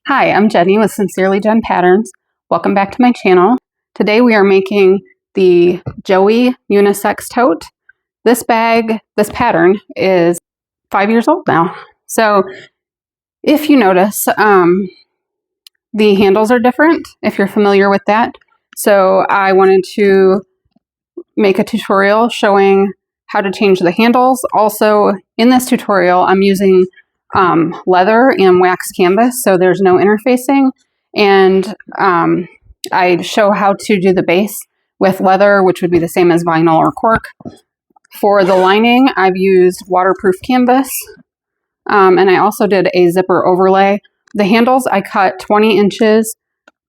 Hi, I'm Jenny with Sincerely Jen Patterns. Welcome back to my channel. Today we are making the Joey Unisex Tote. This pattern is 5 years old now. So if you notice, the handles are different, if you're familiar with that. So I wanted to make a tutorial showing how to change the handles. Also, in this tutorial, I'm using leather and wax canvas, so there's no interfacing. And I show how to do the base with leather, which would be the same as vinyl or cork. For the lining, I've used waterproof canvas, and I also did a zipper overlay. The handles I cut 20 inches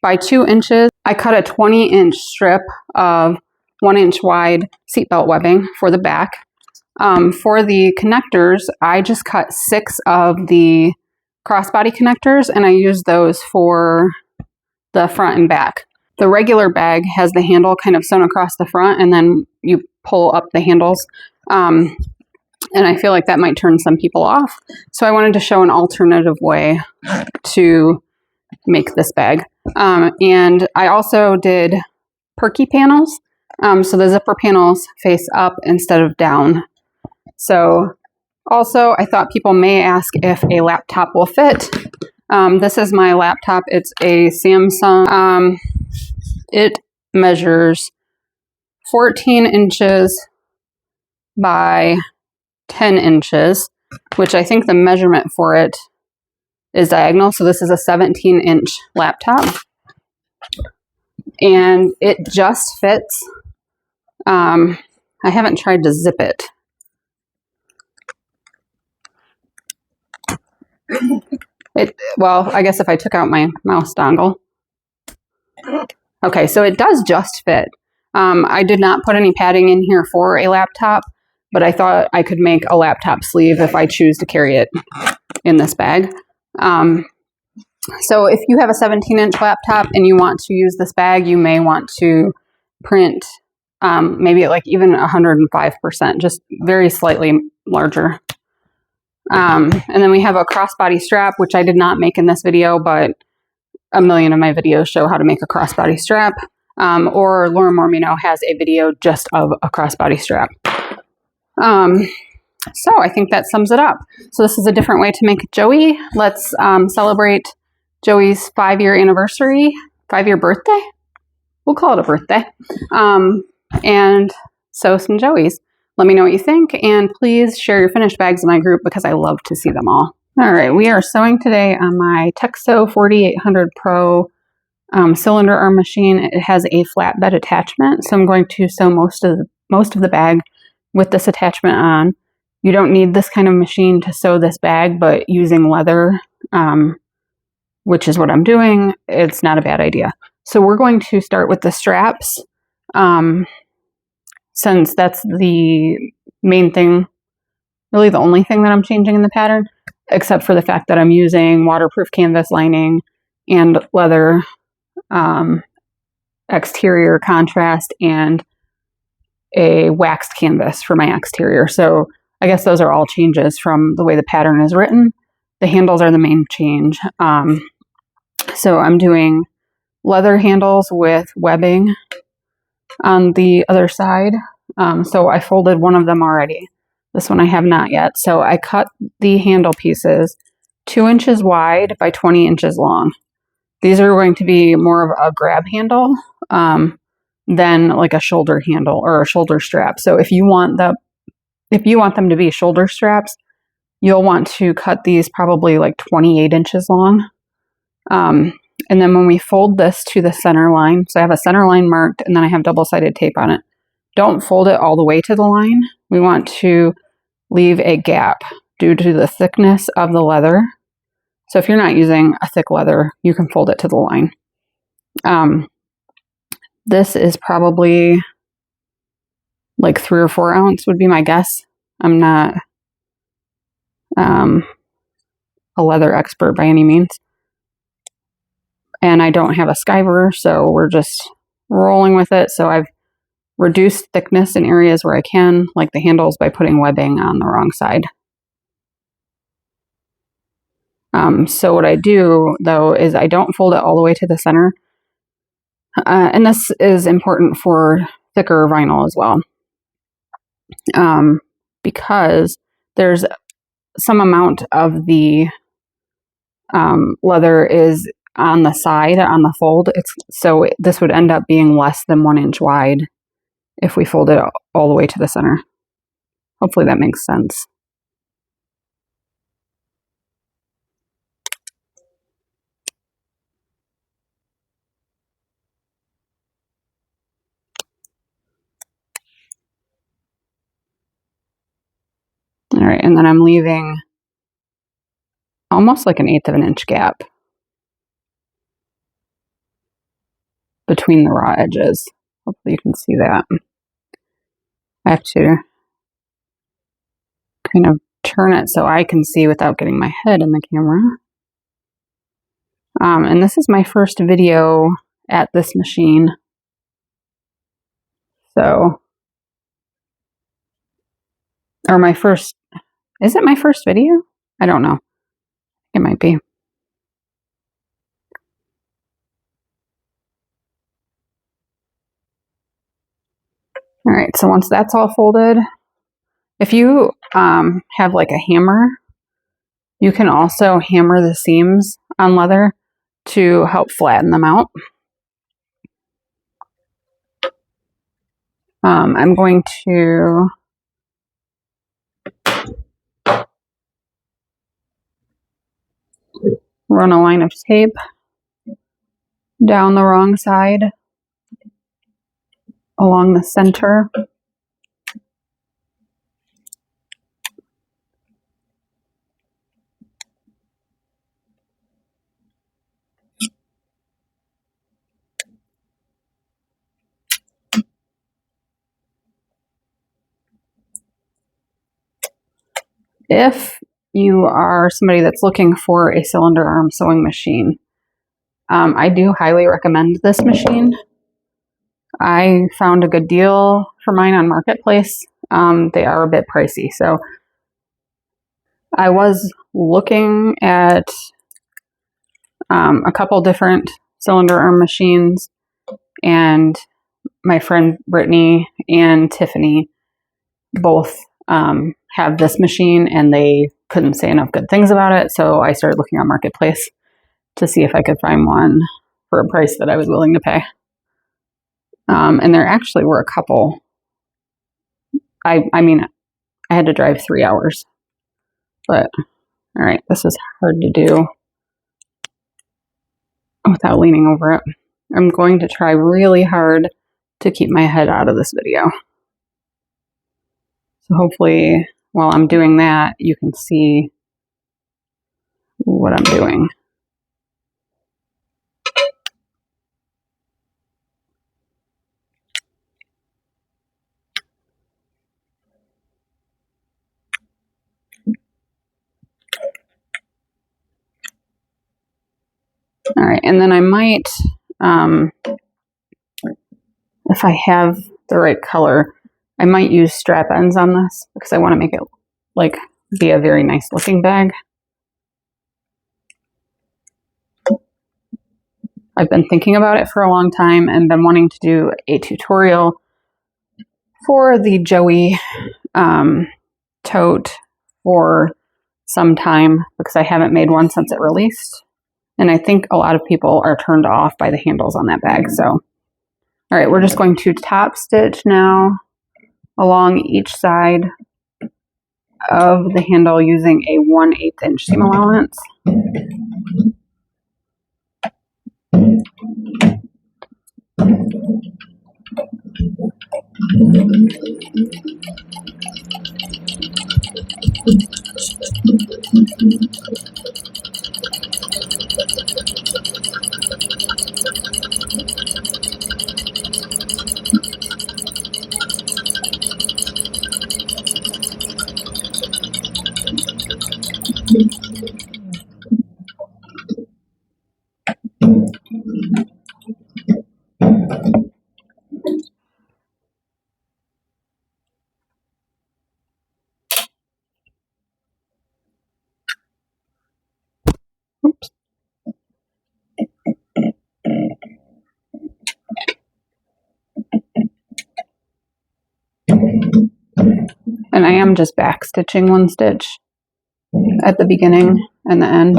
by 2 inches. I cut a 20-inch strip of 1-inch wide seatbelt webbing for the back. For the connectors, I just cut 6 of the crossbody connectors, and I used those for the front and back. The regular bag has the handle kind of sewn across the front, and then you pull up the handles. And I feel like that might turn some people off. So I wanted to show an alternative way to make this bag. And I also did perky panels. So the zipper panels face up instead of down. So also, I thought people may ask if a laptop will fit. This is my laptop. It's a Samsung. It measures 14 inches by 10 inches, which I think the measurement for it is diagonal. So this is a 17-inch laptop. And it just fits. I haven't tried to zip it. Well, I guess if I took out my mouse dongle. Okay, so it does just fit. I did not put any padding in here for a laptop, but I thought I could make a laptop sleeve if I choose to carry it in this bag. So if you have a 17-inch laptop and you want to use this bag, you may want to print maybe like even 105%, just very slightly larger. And then we have a crossbody strap, which I did not make in this video, but a million of my videos show how to make a crossbody strap. Or Laura Mormino has a video just of a crossbody strap. So I think that sums it up. So this is a different way to make Joey. Let's celebrate Joey's 5-year anniversary, 5-year birthday. We'll call it a birthday. And sew some Joeys. Let me know what you think, and please share your finished bags in my group because I love to see them all. All right, we are sewing today on my TechSew 4800 Pro cylinder arm machine. It has a flatbed attachment, so I'm going to sew most of the bag with this attachment on. You don't need this kind of machine to sew this bag, but using leather, which is what I'm doing, it's not a bad idea. So we're going to start with the straps. Since that's the main thing, really the only thing that I'm changing in the pattern, except for the fact that I'm using waterproof canvas lining and leather exterior contrast and a waxed canvas for my exterior. So I guess those are all changes from the way the pattern is written. The handles are the main change. So I'm doing leather handles with webbing on the other side. So I folded one of them already. This one I have not yet. So I cut the handle pieces 2 inches wide by 20 inches long. These are going to be more of a grab handle than like a shoulder handle or a shoulder strap. So if you want them to be shoulder straps, you'll want to cut these probably like 28 inches long. And then when we fold this to the center line, so I have a center line marked and then I have double-sided tape on it. Don't fold it all the way to the line. We want to leave a gap due to the thickness of the leather. So if you're not using a thick leather, you can fold it to the line. This is probably like 3 or 4 ounce would be my guess. I'm not a leather expert by any means. And I don't have a skiver, so we're just rolling with it. So I've reduced thickness in areas where I can, like the handles, by putting webbing on the wrong side. So what I do, though, is I don't fold it all the way to the center. And this is important for thicker vinyl as well, because there's some amount of the leather is on the side, on the fold. So this would end up being less than 1 inch wide if we fold it all the way to the center. Hopefully that makes sense. All right, and then I'm leaving almost like 1/8 of an inch gap between the raw edges. Hopefully you can see that. I have to kind of turn it so I can see without getting my head in the camera. And this is my first video at this machine. So, or my first, is it my first video? I don't know. It might be. All right, so once that's all folded, if you have like a hammer, you can also hammer the seams on leather to help flatten them out. I'm going to run a line of tape down the wrong side along the center. If you are somebody that's looking for a cylinder arm sewing machine, I do highly recommend this machine. I found a good deal for mine on Marketplace. They are a bit pricey, so I was looking at a couple different cylinder arm machines, and my friend Brittany and Tiffany both have this machine, and they couldn't say enough good things about it, so I started looking on Marketplace to see if I could find one for a price that I was willing to pay. And there actually were a couple. I mean, I had to drive 3 hours, but all right, this is hard to do without leaning over it. I'm going to try really hard to keep my head out of this video. So hopefully while I'm doing that, you can see what I'm doing. All right, and then I might, if I have the right color, I might use strap ends on this because I want to make it like be a very nice looking bag. I've been thinking about it for a long time and been wanting to do a tutorial for the Joey Tote for some time because I haven't made one since it released. And I think a lot of people are turned off by the handles on that bag. So, all right, we're just going to top stitch now along each side of the handle using a 1/8 inch seam allowance. And I am just back stitching one stitch at the beginning and the end.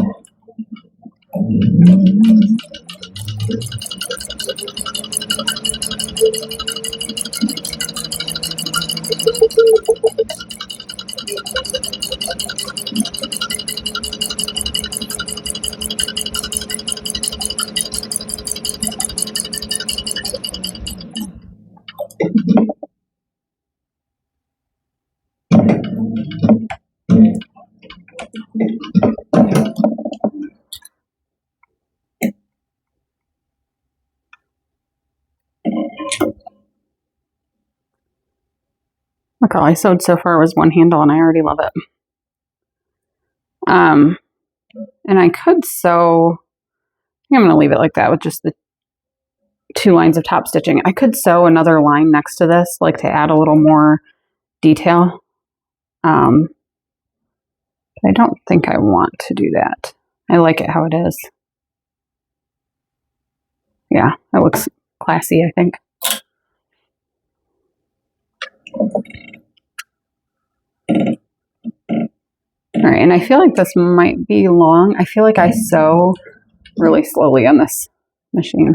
Look, all I sewed so far was one handle and I already love it. And I could sew, I'm going to leave it like that with just the 2 lines of top stitching. I could sew another line next to this, like to add a little more detail. But I don't think I want to do that. I like it how it is. Yeah, it looks classy, I think. All right, and I feel like this might be long. I feel like I sew really slowly on this machine.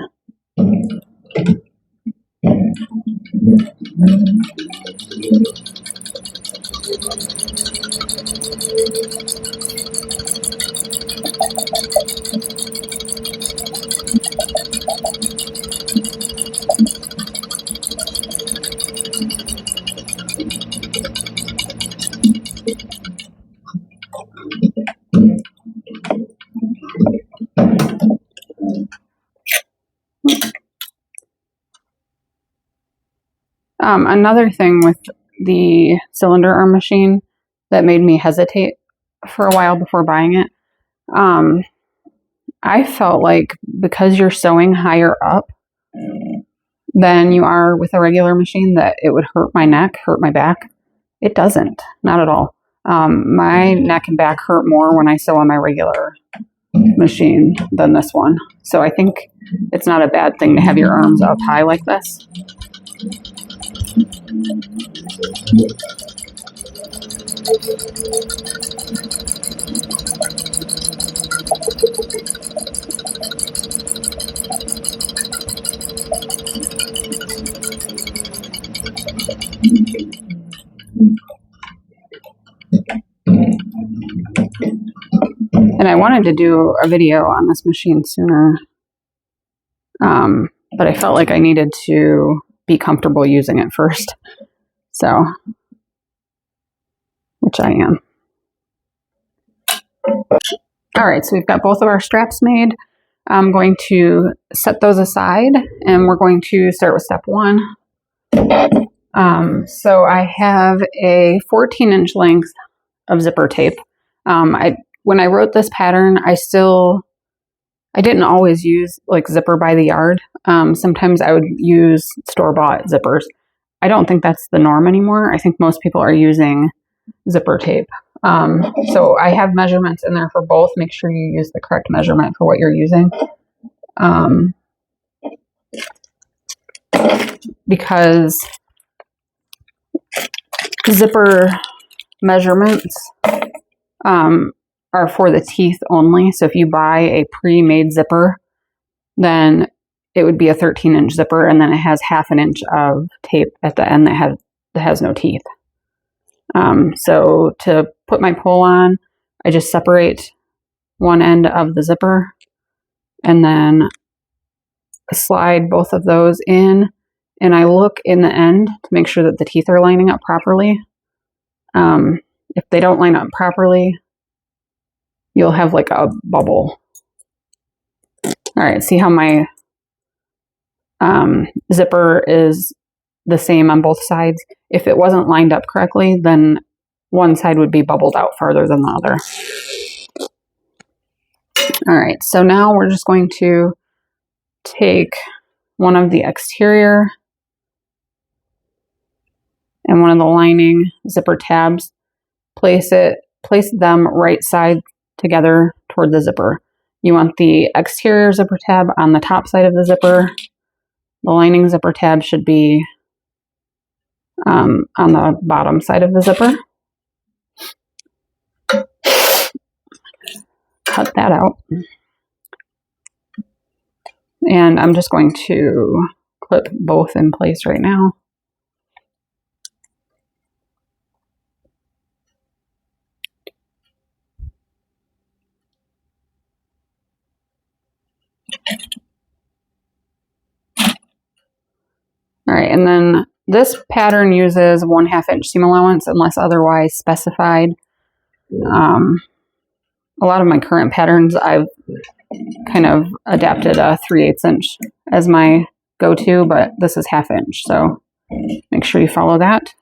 Another thing with the cylinder arm machine that made me hesitate for a while before buying it, I felt like because you're sewing higher up than you are with a regular machine, that it would hurt my neck, hurt my back. It doesn't, not at all. My neck and back hurt more when I sew on my regular machine than this one. So I think it's not a bad thing to have your arms up high like this. And I wanted to do a video on this machine sooner, but I felt like I needed to be comfortable using it first. So, which I am. All right, so we've got both of our straps made. I'm going to set those aside and we're going to start with step 1. So I have a 14-inch length of zipper tape. When I wrote this pattern, I didn't always use like zipper by the yard. Sometimes I would use store-bought zippers. I don't think that's the norm anymore. I think most people are using zipper tape. So I have measurements in there for both. Make sure you use the correct measurement for what you're using. Because zipper measurements are for the teeth only. So if you buy a pre-made zipper, then it would be a 13-inch zipper, and then it has half an inch of tape at the end that has no teeth. So to put my pole on, I just separate one end of the zipper and then slide both of those in, and I look in the end to make sure that the teeth are lining up properly. If they don't line up properly, you'll have like a bubble. All right, see how my zipper is the same on both sides? If it wasn't lined up correctly, then one side would be bubbled out farther than the other. All right, so now we're just going to take one of the exterior and one of the lining zipper tabs, place them right side together toward the zipper. You want the exterior zipper tab on the top side of the zipper. The lining zipper tab should be on the bottom side of the zipper. Cut that out. And I'm just going to clip both in place right now. All right, and then this pattern uses 1/2 inch seam allowance unless otherwise specified. A lot of my current patterns, I've kind of adapted a 3/8 inch as my go-to, but this is 1/2 inch, so make sure you follow that.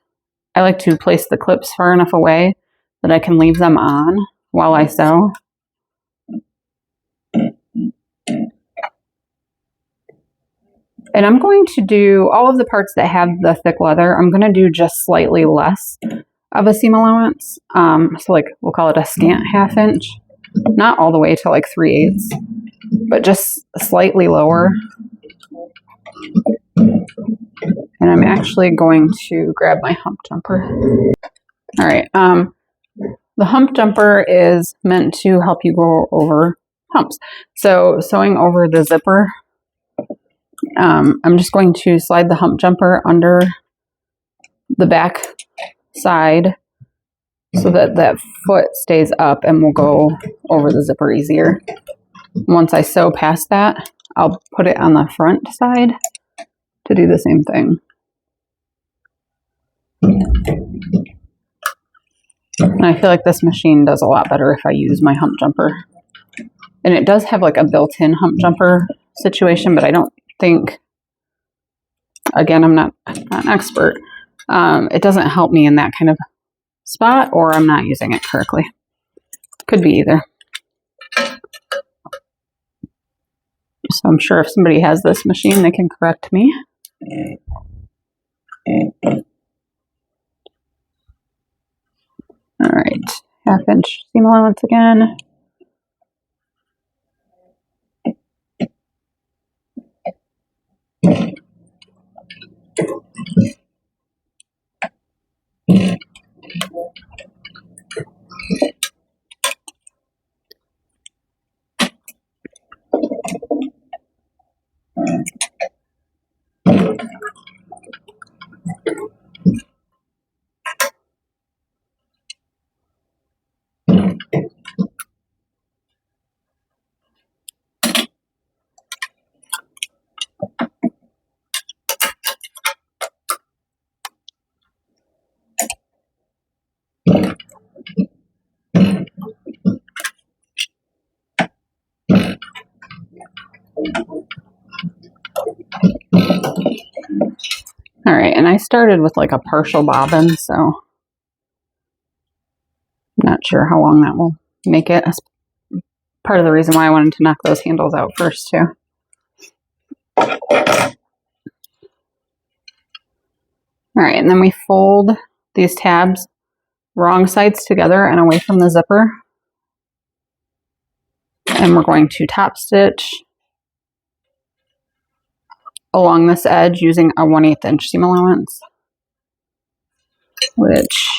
I like to place the clips far enough away that I can leave them on while I sew. And I'm going to do all of the parts that have the thick leather, I'm going to do just slightly less of a seam allowance. So like we'll call it a scant 1/2 inch, not all the way to like 3/8, but just slightly lower. And I'm actually going to grab my hump jumper. All right, the hump jumper is meant to help you go over humps. So sewing over the zipper, I'm just going to slide the hump jumper under the back side so that that foot stays up and will go over the zipper easier. Once I sew past that, I'll put it on the front side to do the same thing. And I feel like this machine does a lot better if I use my hump jumper. And it does have like a built-in hump jumper situation, but I don't think, again, I'm not an expert. It doesn't help me in that kind of spot, or I'm not using it correctly. Could be either. So I'm sure if somebody has this machine, they can correct me. All right, 1/2 inch seam allowance again. All right, and I started with like a partial bobbin, so I'm not sure how long that will make it. That's part of the reason why I wanted to knock those handles out first too. All right, and then we fold these tabs wrong sides together and away from the zipper. And we're going to top stitch along this edge using a 1/8 inch seam allowance, which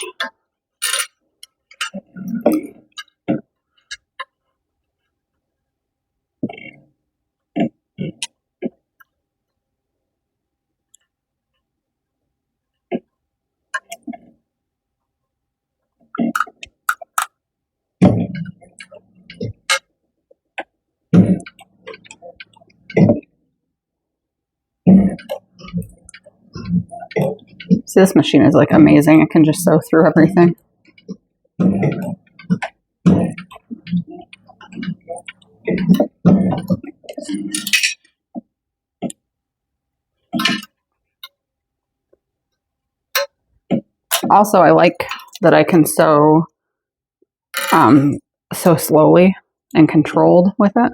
see, this machine is like amazing. It can just sew through everything. Also, I like that I can sew so slowly and controlled with it.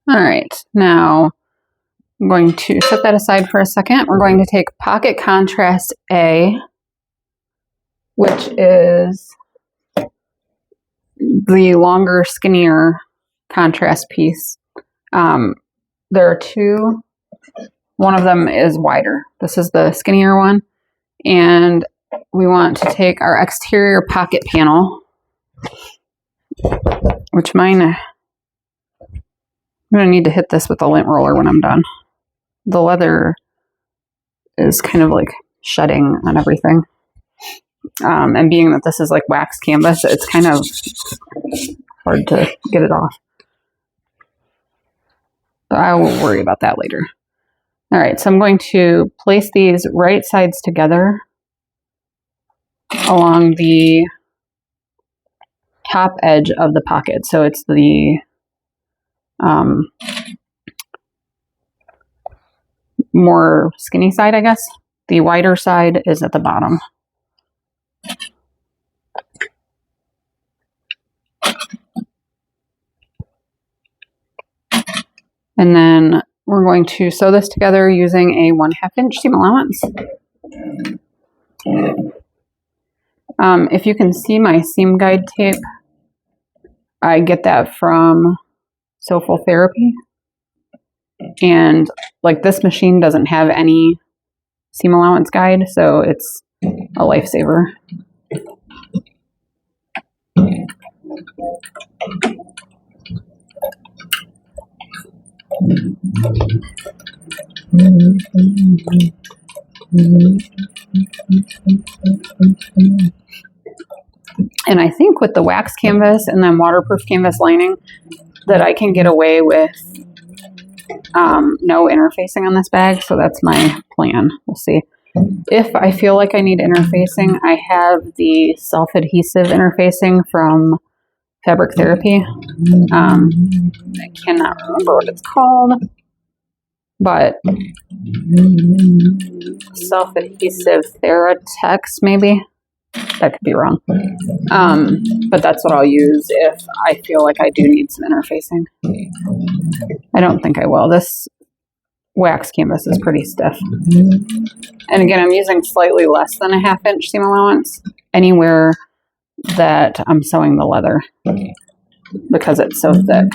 All right, now I'm going to set that aside for a second. We're going to take Pocket Contrast A, which is the longer, skinnier contrast piece. There are two. One of them is wider. This is the skinnier one. And we want to take our exterior pocket panel, which mine, I'm going to need to hit this with a lint roller when I'm done. The leather is kind of like shedding on everything. And being that this is like wax canvas, it's kind of hard to get it off. But I will worry about that later. All right, so I'm going to place these right sides together along the top edge of the pocket. So it's the more skinny side, I guess. The wider side is at the bottom. And then we're going to sew this together using a 1/2 inch seam allowance. If you can see my seam guide tape, I get that from Sewful Therapy. And like this machine doesn't have any seam allowance guide, so it's a lifesaver. And I think with the wax canvas and then waterproof canvas lining that I can get away with no interfacing on this bag, so that's my plan. We'll see. If I feel like I need interfacing, I have the self-adhesive interfacing from Fabric Therapy. I cannot remember what it's called, but self-adhesive Theratex, maybe. That could be wrong. But that's what I'll use if I feel like I do need some interfacing. I don't think I will. This wax canvas is pretty stiff. And again, I'm using slightly less than a 1/2 inch seam allowance anywhere that I'm sewing the leather because it's so thick.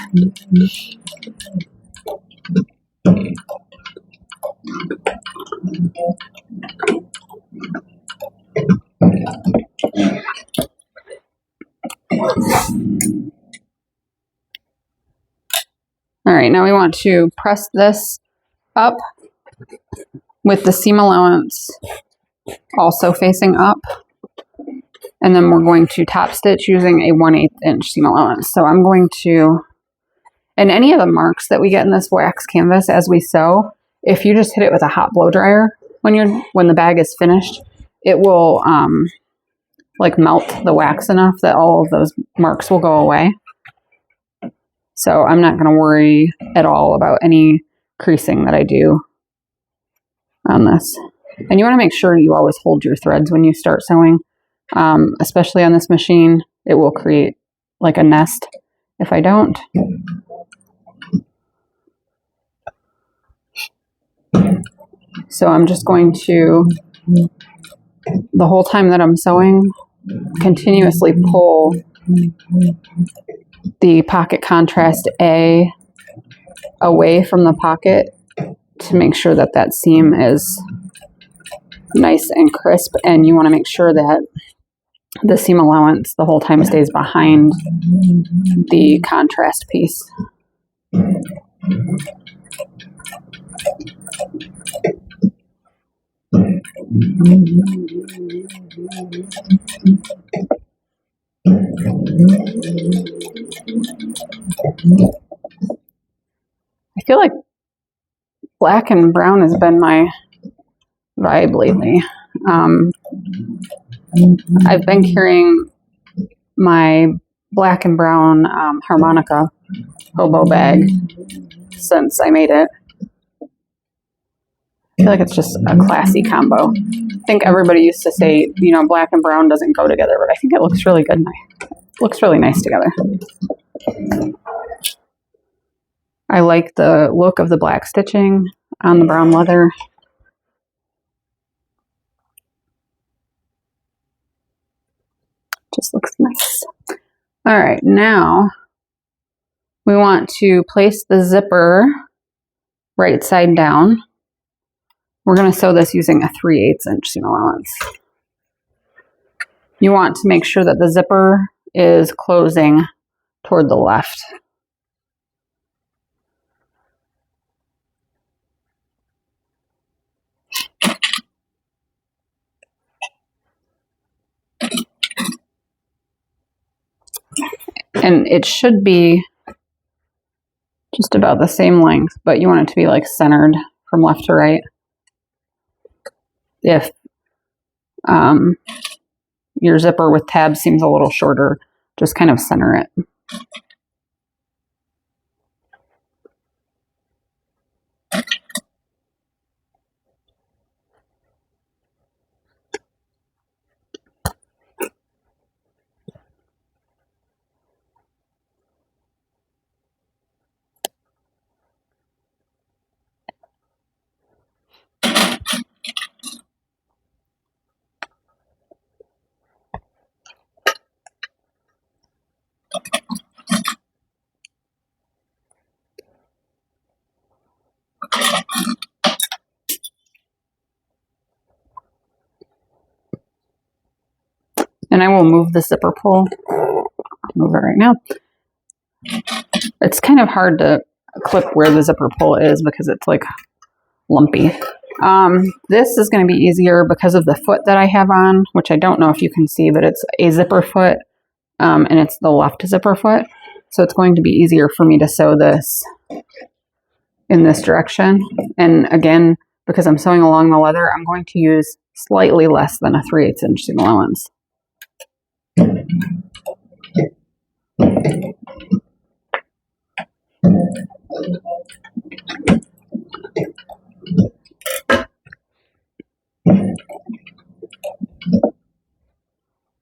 All right, now we want to press this up with the seam allowance also facing up. And then we're going to top stitch using a 1/8 inch seam allowance. So I'm going to, and any of the marks that we get in this wax canvas as we sew, if you just hit it with a hot blow dryer when the bag is finished, it will like melt the wax enough that all of those marks will go away. So I'm not going to worry at all about any creasing that I do on this. And you want to make sure you always hold your threads when you start sewing, especially on this machine. It will create like a nest if I don't. So I'm just going to, the whole time that I'm sewing, continuously pull the Pocket Contrast A away from the pocket to make sure that that seam is nice and crisp. And you want to make sure that the seam allowance the whole time stays behind the contrast piece. feel like black and brown has been my vibe lately. I've been carrying my black and brown harmonica hobo bag since I made it. I feel like it's just a classy combo. I think everybody used to say, you know, black and brown doesn't go together, but I think it looks really good. It looks really nice together. I like the look of the black stitching on the brown leather. Just looks nice. All right, now we want to place the zipper right side down. We're going to sew this using a 3/8 inch seam allowance. You want to make sure that the zipper is closing toward the left. And it should be just about the same length, but you want it to be like centered from left to right. If your zipper with tabs seems a little shorter, just kind of center it. And I will move the zipper pull. I'll move it right now. It's kind of hard to clip where the zipper pull is because it's like lumpy. This is going to be easier because of the foot that I have on, which I don't know if you can see, but it's a zipper foot, and it's the left zipper foot. So it's going to be easier for me to sew this in this direction. And again, because I'm sewing along the leather, I'm going to use slightly less than a 3/8 inch seam allowance.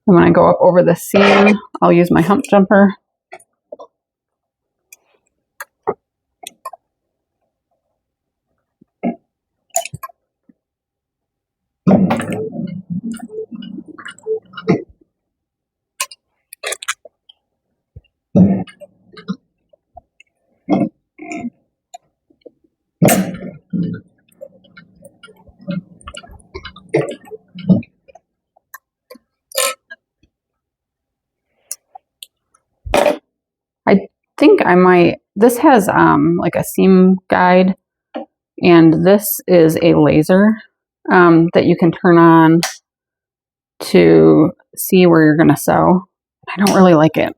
And when I go up over the seam, I'll use my hump jumper. I think I might, this has like a seam guide, and this is a laser that you can turn on to see where you're going to sew. I don't really like it,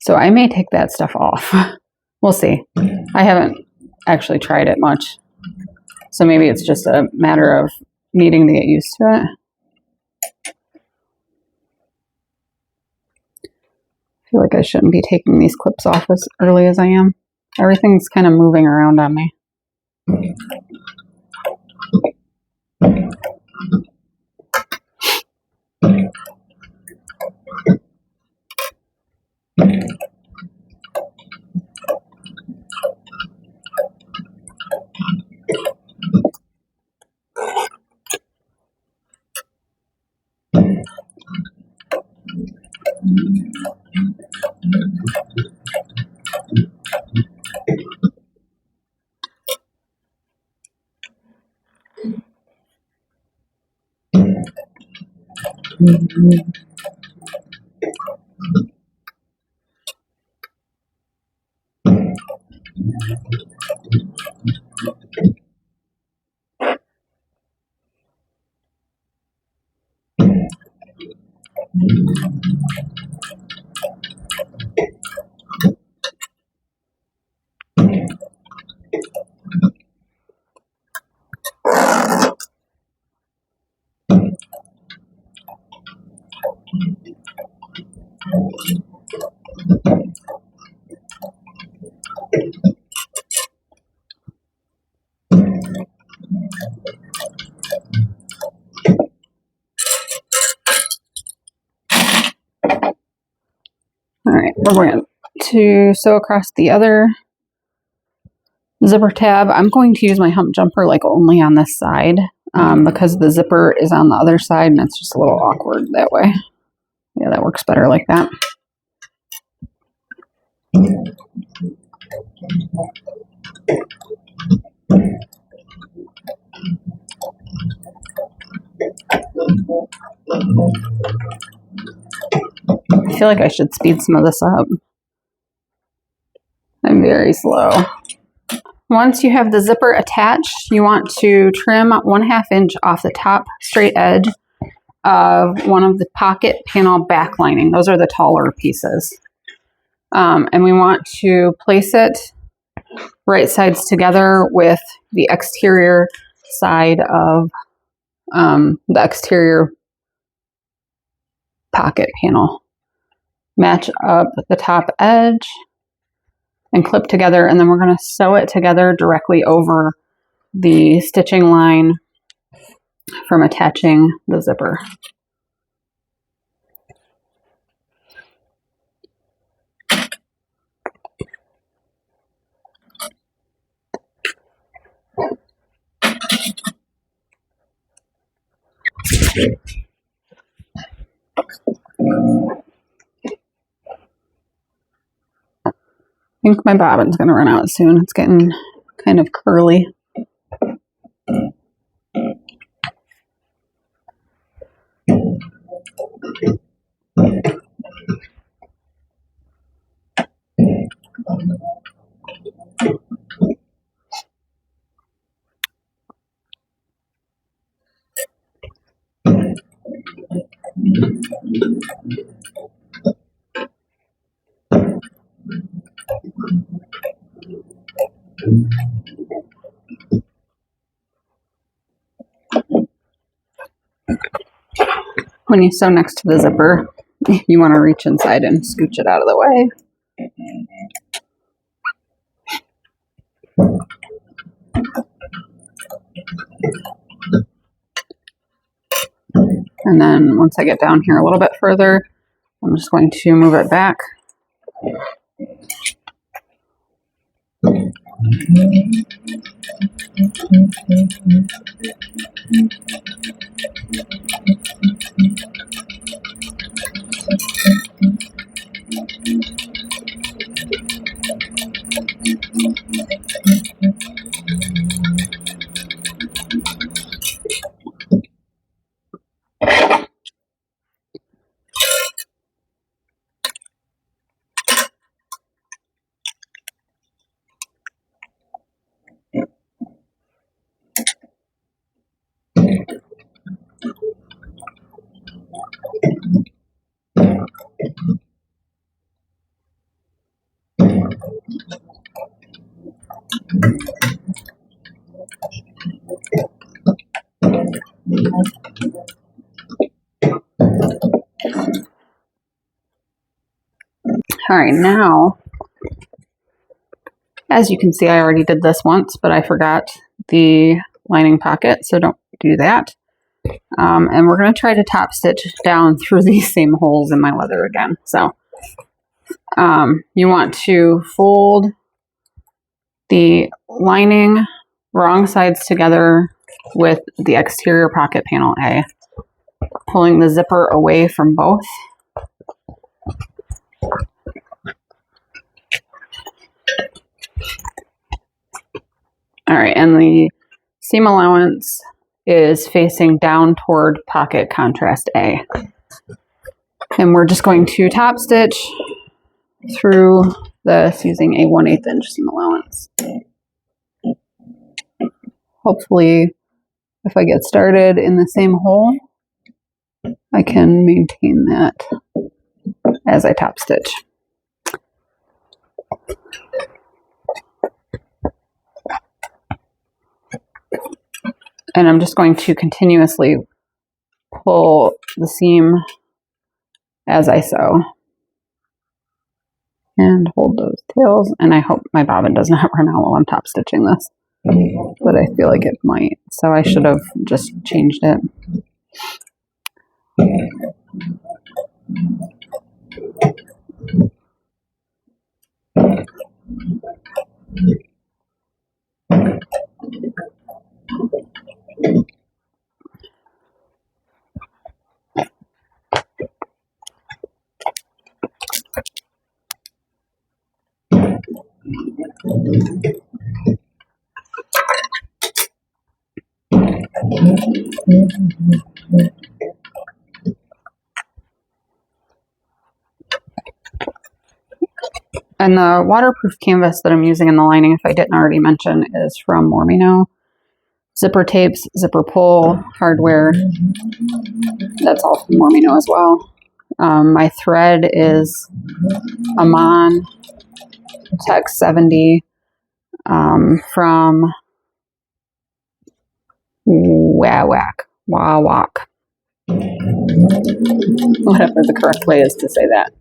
so I may take that stuff off. We'll see. I haven't actually tried it much, so maybe it's just a matter of needing to get used to it. I feel like I shouldn't be taking these clips off as early as I am. Everything's kind of moving around on me. right, we're going to sew across the other zipper tab. I'm going to use my hump jumper like only on this side because the zipper is on the other side and it's just a little awkward that way. Yeah, that works better like that. I feel like I should speed some of this up. I'm very slow. Once you have the zipper attached, you want to trim 1/2 inch off the top straight edge of one of the pocket panel back lining. Those are the taller pieces. And we want to place it right sides together with the exterior side of the exterior pocket panel. Match up the top edge and clip together, and then we're going to sew it together directly over the stitching line from attaching the zipper. I think my bobbin's going to run out soon. It's getting kind of curly. When you sew next to the zipper, you want to reach inside and scooch it out of the way. And then once I get down here a little bit further, I'm just going to move it back. All right, now, as you can see, I already did this once, but I forgot the lining pocket, so don't do that. And we're going to try to top stitch down through these same holes in my leather again. So you want to fold the lining wrong sides together with the exterior pocket panel A, pulling the zipper away from both. All right, and the seam allowance is facing down toward pocket contrast A. And we're just going to top stitch through this using a 1/8 inch seam allowance. Hopefully, if I get started in the same hole, I can maintain that as I top stitch. And I'm just going to continuously pull the seam as I sew. And hold those tails. And I hope my bobbin does not run out while I'm top stitching this. But I feel like it might. So I should have just changed it. And the waterproof canvas that I'm using in the lining, if I didn't already mention, is from Mormino. Zipper tapes, zipper pull, hardware, that's all from Mormino as well. My thread is Amon Tech 70 from Wawak. Whatever the correct way is to say that.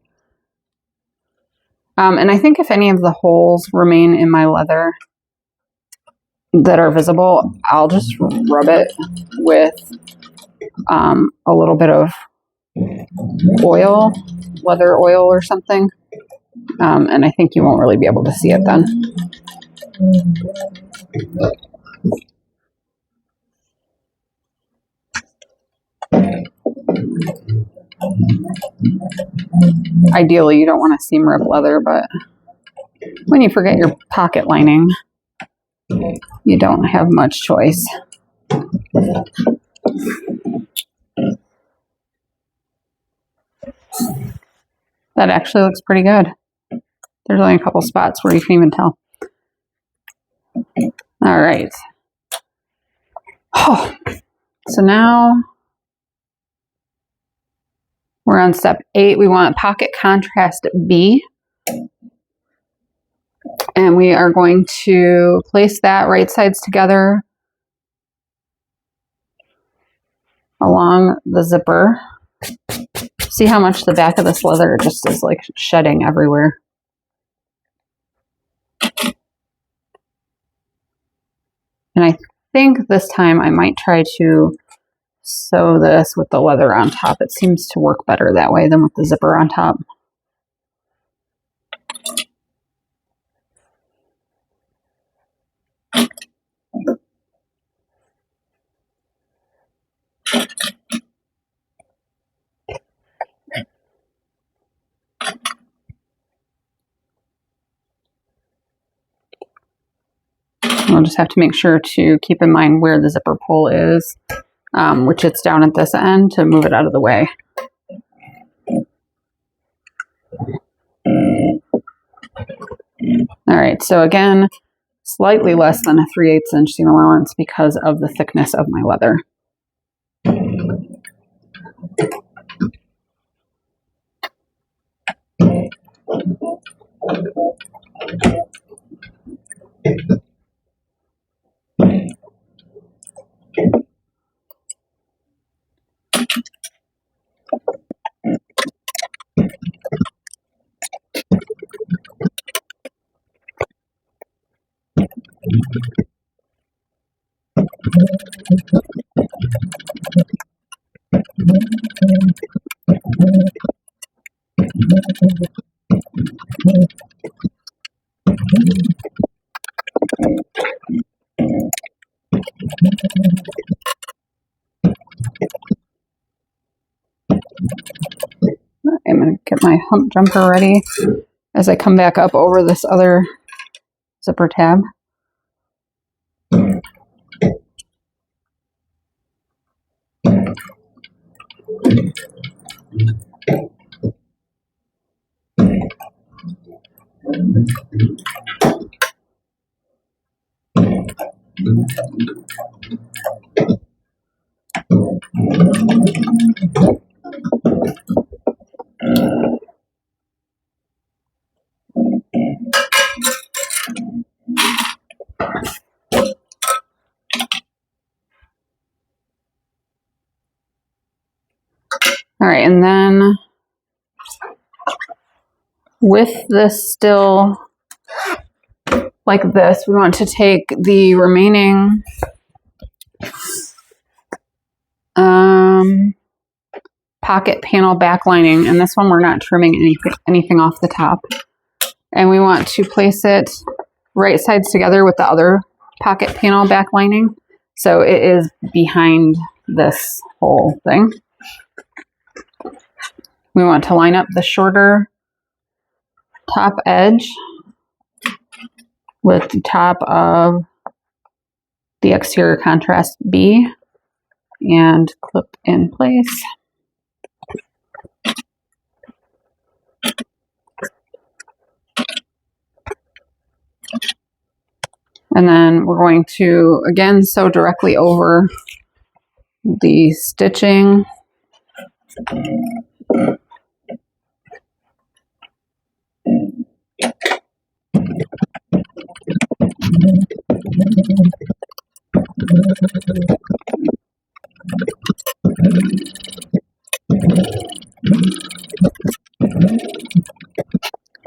And I think if any of the holes remain in my leather that are visible, I'll just rub it with a little bit of oil, leather oil or something. And I think you won't really be able to see it then. Ideally, you don't want to seam rip leather, but when you forget your pocket lining, you don't have much choice. That actually looks pretty good. There's only a couple spots where you can even tell. All right. Oh, so now we're on step 8. We want pocket contrast B. And we are going to place that right sides together along the zipper. See how much the back of this leather just is like shedding everywhere. And I think this time I might try to sew this with the leather on top. It seems to work better that way than with the zipper on top. We'll just have to make sure to keep in mind where the zipper pull is, which it's down at this end, to move it out of the way. All right, so again, slightly less than a 3/8 inch seam allowance because of the thickness of my leather. I'm going to get my hump jumper ready as I come back up over this other zipper tab. All right, and then with this still like this, we want to take the remaining pocket panel back lining, and this one we're not trimming anything off the top, And we want to place it right sides together with the other pocket panel back lining. So it is behind this whole thing. We want to line up the shorter top edge with the top of the exterior contrast B and clip in place. And then we're going to, again, sew directly over the stitching. All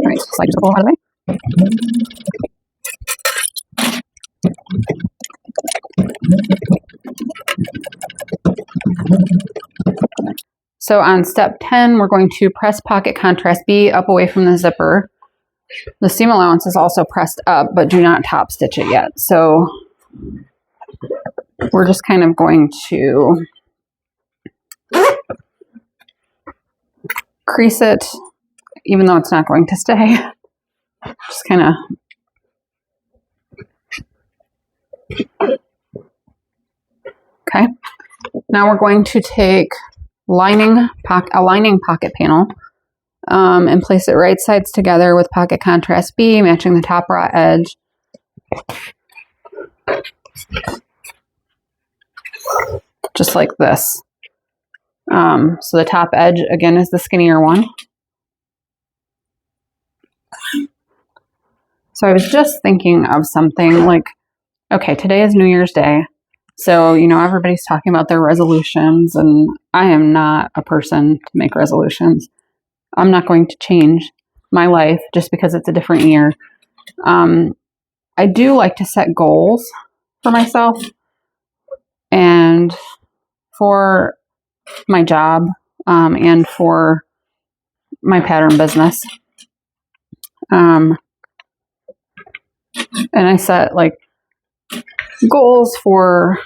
right, slide the hole out of the way. So on step 10, we're going to press pocket contrast B up away from the zipper. The seam allowance is also pressed up, but do not top stitch it yet. So we're just kind of going to crease it, even though it's not going to stay. Just kind of okay. Now we're going to take a lining pocket panel and place it right sides together with pocket contrast B, matching the top raw edge. Just like this. So the top edge, again, is the skinnier one. So I was just thinking of something like, okay, today is New Year's Day. So, you know, everybody's talking about their resolutions, and I am not a person to make resolutions. I'm not going to change my life just because it's a different year. I do like to set goals for myself and for my job and for my pattern business. And I set like goals for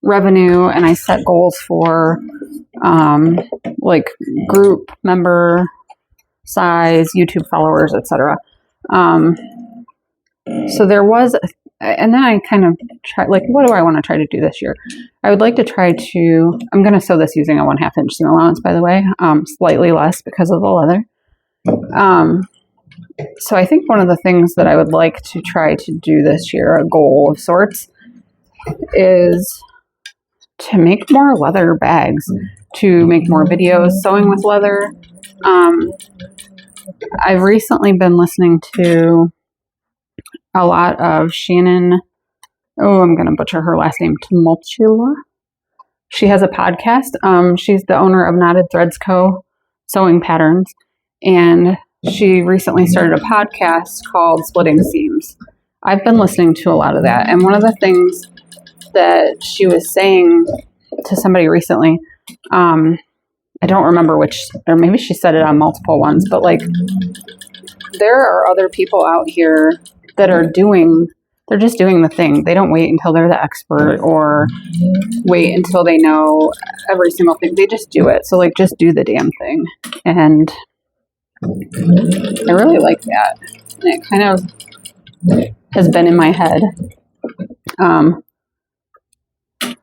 revenue, and I set goals for like group member size, YouTube followers, etc. So there was, and then I kind of tried, like, what do I want to try to do this year? I would like to try to, I'm going to sew this using a 1/2 inch seam allowance, by the way, slightly less because of the leather. So I think one of the things that I would like to try to do this year, a goal of sorts, is to make more leather bags, to make more videos sewing with leather. I've recently been listening to a lot of Shannon, I'm going to butcher her last name, Tumultula. She has a podcast. She's the owner of Knotted Threads Co. Sewing Patterns, and she recently started a podcast called Splitting Seams. I've been listening to a lot of that, and one of the things that she was saying to somebody recently, I don't remember which, or maybe she said it on multiple ones, but like there are other people out here that are they're just doing the thing. They don't wait until they're the expert or wait until they know every single thing. They just do it. So like just do the damn thing. And I really like that. And it kind of has been in my head.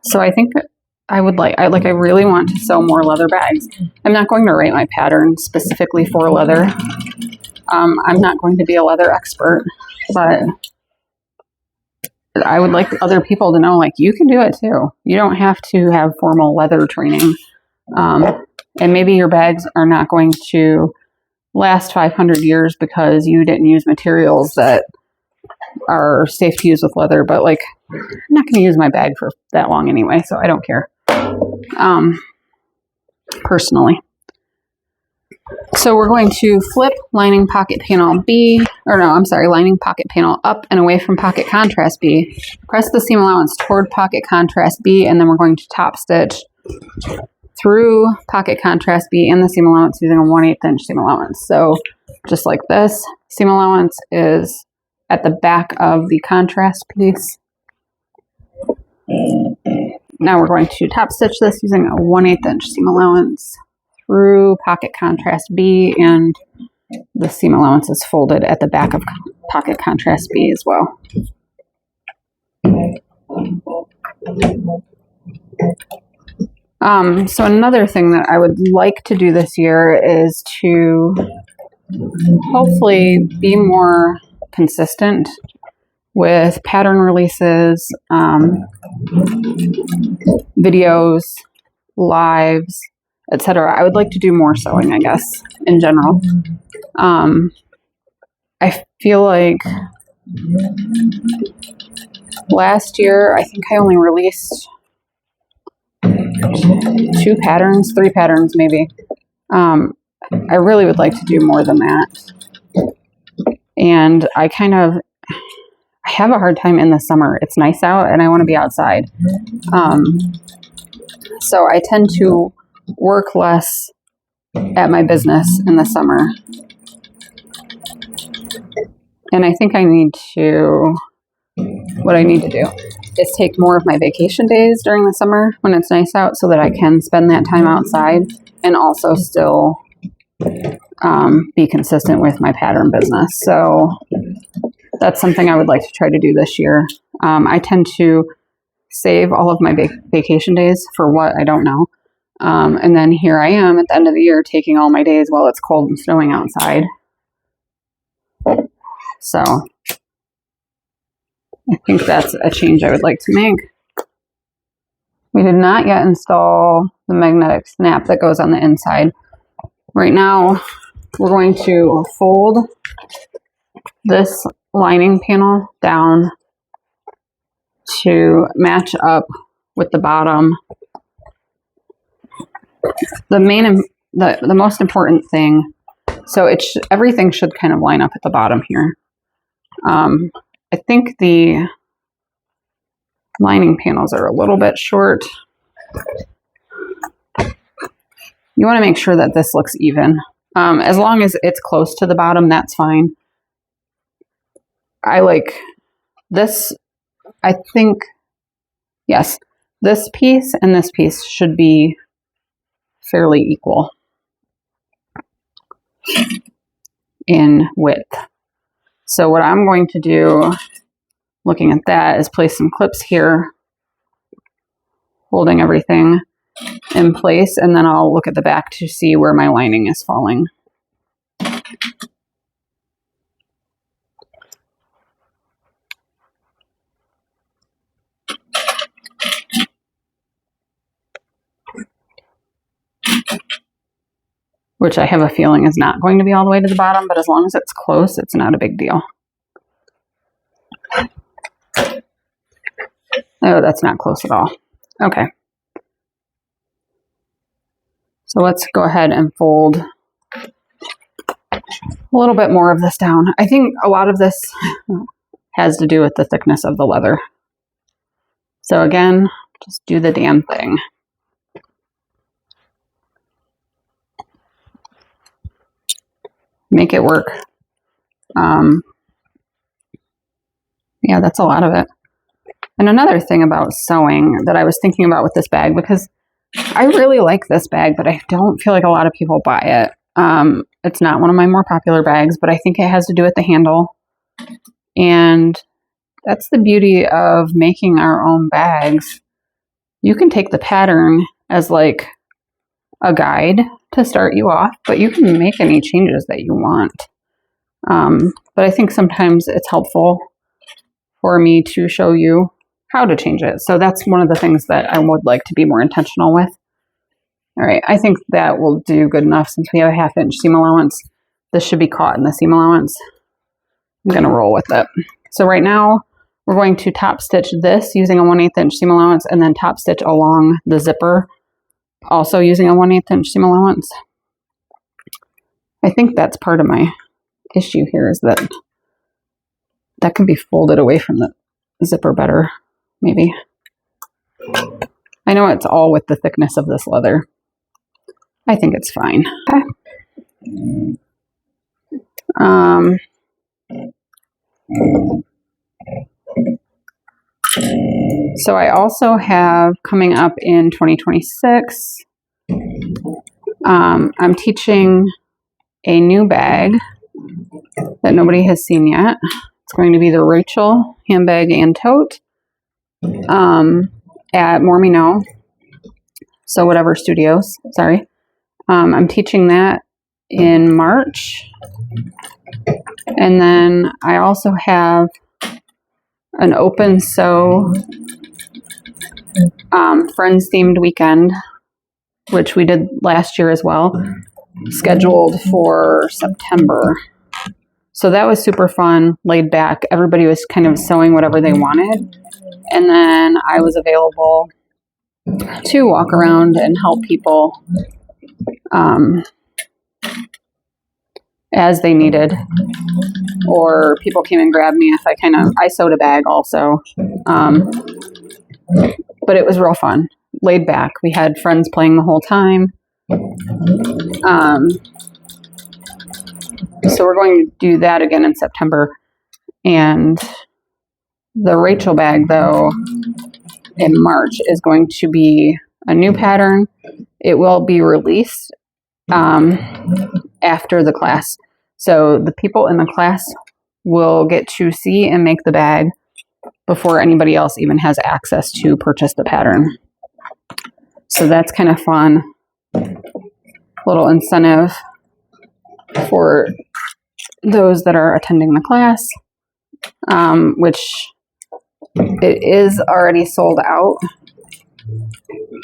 So I think I would I really want to sew more leather bags. I'm not going to write my pattern specifically for leather. I'm not going to be a leather expert, but I would like other people to know, like, you can do it too. You don't have to have formal leather training. And maybe your bags are not going to last 500 years because you didn't use materials that are safe to use with leather, but like, I'm not going to use my bag for that long anyway, so I don't care. Personally. So we're going to flip lining pocket panel B, lining pocket panel up and away from pocket contrast B. Press the seam allowance toward pocket contrast B, and then we're going to top stitch through pocket contrast B and the seam allowance using a 1/8 inch seam allowance. So just like this, seam allowance is at the back of the contrast piece. Now we're going to top stitch this using a 1/8 inch seam allowance through pocket contrast B, and the seam allowance is folded at the back of pocket contrast B as well. So another thing that I would like to do this year is to hopefully be more consistent with pattern releases, videos, lives, etc. I would like to do more sewing, I guess, in general. I feel like last year, I think I only released 2 patterns, 3 patterns maybe. I really would like to do more than that. And I have a hard time in the summer. It's nice out and I want to be outside. So I tend to work less at my business in the summer. And I think what I need to do is take more of my vacation days during the summer when it's nice out so that I can spend that time outside and also still be consistent with my pattern business. So that's something I would like to try to do this year. I tend to save all of my vacation days for what I don't know. And then here I am at the end of the year taking all my days while it's cold and snowing outside. So I think that's a change I would like to make. We did not yet install the magnetic snap that goes on the inside. Right now, we're going to fold this lining panel down to match up with the bottom. The most important thing, so everything should kind of line up at the bottom here. I think the lining panels are a little bit short. You want to make sure that this looks even. As long as it's close to the bottom, that's fine. I like this. I think, yes, this piece and this piece should be fairly equal in width. So what I'm going to do, looking at that, is place some clips here, holding everything in place, and then I'll look at the back to see where my lining is falling. Which I have a feeling is not going to be all the way to the bottom, but as long as it's close, it's not a big deal. Oh, that's not close at all. Okay. So let's go ahead and fold a little bit more of this down. I think a lot of this has to do with the thickness of the leather. So again, just do the damn thing. Make it work. Yeah, that's a lot of it. And another thing about sewing that I was thinking about with this bag, because I really like this bag, but I don't feel like a lot of people buy it. It's not one of my more popular bags, but I think it has to do with the handle. And that's the beauty of making our own bags. You can take the pattern as like a guide to start you off, but you can make any changes that you want. But I think sometimes it's helpful for me to show you how to change it. So that's one of the things that I would like to be more intentional with. All right, I think that will do good enough since we have a 1/2 inch seam allowance. This should be caught in the seam allowance. I'm gonna roll with it. So right now we're going to top stitch this using a 1/8 inch seam allowance and then top stitch along the zipper also using a 1/8 inch seam allowance. I think that's part of my issue here is that can be folded away from the zipper better, maybe. I know it's all with the thickness of this leather. I think it's fine. Okay. So I also have coming up in 2026, I'm teaching a new bag that nobody has seen yet. It's going to be the Rachel handbag and tote at More Me Know. So whatever studios, sorry. I'm teaching that in March. And then I also have an open sew friends themed weekend, which we did last year as well, scheduled for September. So that was super fun, laid back. Everybody was kind of sewing whatever they wanted. And then I was available to walk around and help people as they needed. Or people came and grabbed me if I sewed a bag also. But it was real fun, laid back. We had friends playing the whole time. So we're going to do that again in September. And the Rachel bag, though, in March is going to be a new pattern. It will be released after the class. So the people in the class will get to see and make the bag before anybody else even has access to purchase the pattern. So that's kind of fun. Little incentive for those that are attending the class, which it is already sold out.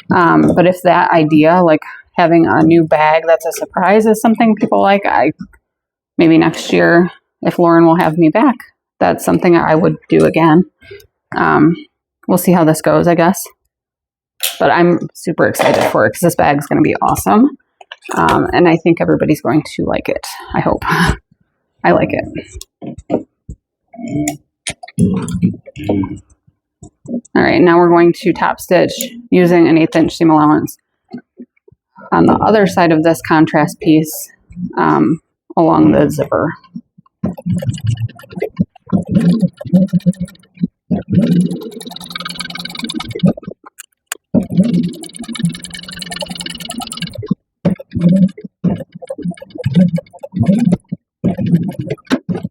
But if that idea, like having a new bag that's a surprise, is something people like, maybe next year, if Lauren will have me back, that's something I would do again. We'll see how this goes, I guess. But I'm super excited for it because this bag's going to be awesome. And I think everybody's going to like it. I hope. I like it. All right, now we're going to top stitch using an 1/8 inch seam allowance on the other side of this contrast piece along the zipper.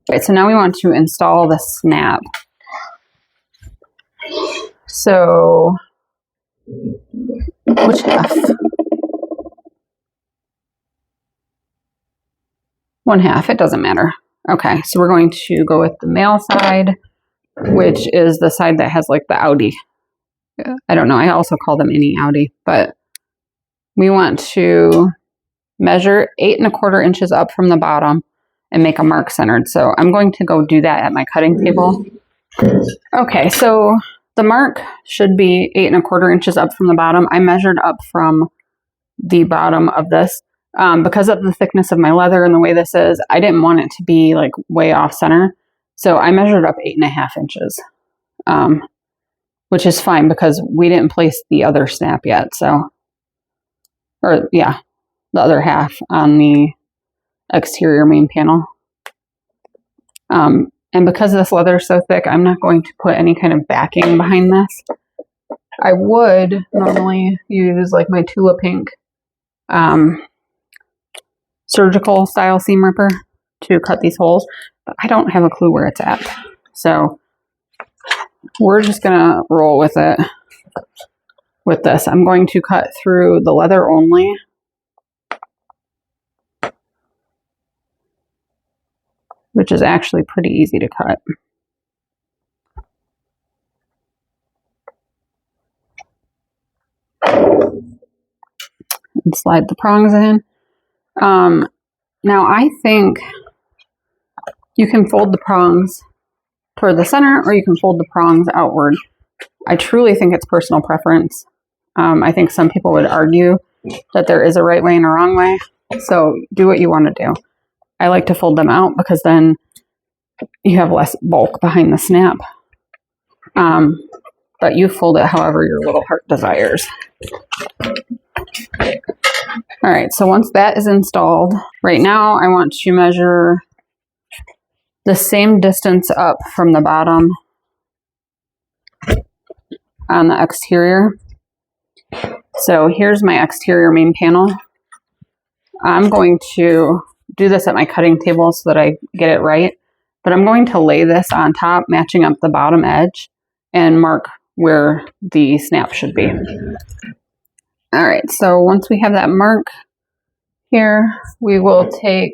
Okay, so now we want to install the snap. So, which half? One half, it doesn't matter. Okay, so we're going to go with the male side, which is the side that has like the outie. I don't know, I also call them any outie, but we want to measure 8 1/4 inches up from the bottom and make a mark centered. So I'm going to go do that at my cutting table. Okay, so the mark should be 8 1/4 inches up from the bottom. I measured up from the bottom of this. Because of the thickness of my leather and the way this is, I didn't want it to be like way off center. So I measured up 8 1/2 inches, which is fine because we didn't place the other snap yet. So, or yeah, the other half on the exterior main panel. And because this leather is so thick, I'm not going to put any kind of backing behind this. I would normally use like my Tula Pink surgical style seam ripper to cut these holes, but I don't have a clue where it's at. So we're just gonna roll with it with this. I'm going to cut through the leather only. Which is actually pretty easy to cut. And slide the prongs in. Now I think you can fold the prongs toward the center or you can fold the prongs outward. I truly think it's personal preference. I think some people would argue that there is a right way and a wrong way. So do what you want to do. I like to fold them out because then you have less bulk behind the snap. But you fold it however your little heart desires. All right, so once that is installed, right now I want to measure the same distance up from the bottom on the exterior. So here's my exterior main panel. I'm going to do this at my cutting table so that I get it right, but I'm going to lay this on top, matching up the bottom edge, and mark where the snap should be. All right, so once we have that mark here, we will take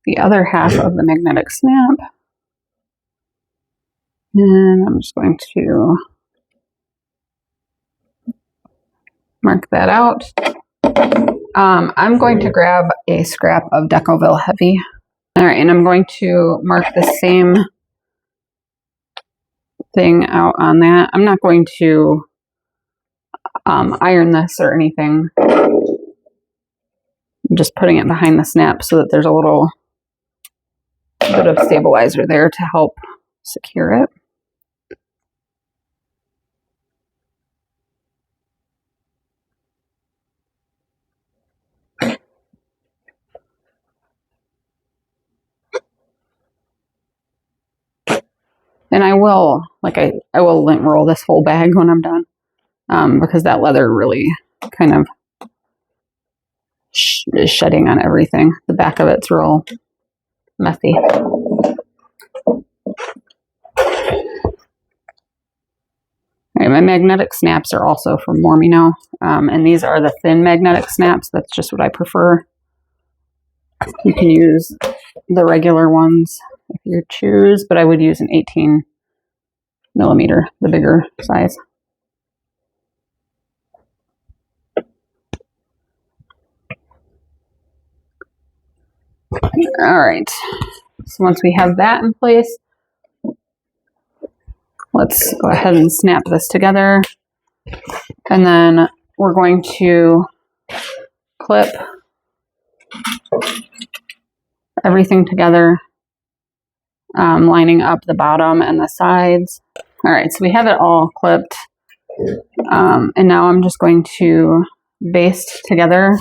the other half of the magnetic snap, and I'm just going to mark that out. I'm going to grab a scrap of Decoville Heavy. All right, and I'm going to mark the same thing out on that. I'm not going to iron this or anything. I'm just putting it behind the snap so that there's a little bit of stabilizer there to help secure it. And I will, I will lint roll this whole bag when I'm done, because that leather really kind of is shedding on everything. The back of it's real messy. All right, my magnetic snaps are also from Mormino, and these are the thin magnetic snaps. That's just what I prefer. You can use the regular ones if you choose, but I would use an 18 millimeter, the bigger size. All right, so once we have that in place, let's go ahead and snap this together, and then we're going to clip everything together, lining up the bottom and the sides. All right, so we have it all clipped, and now I'm just going to baste together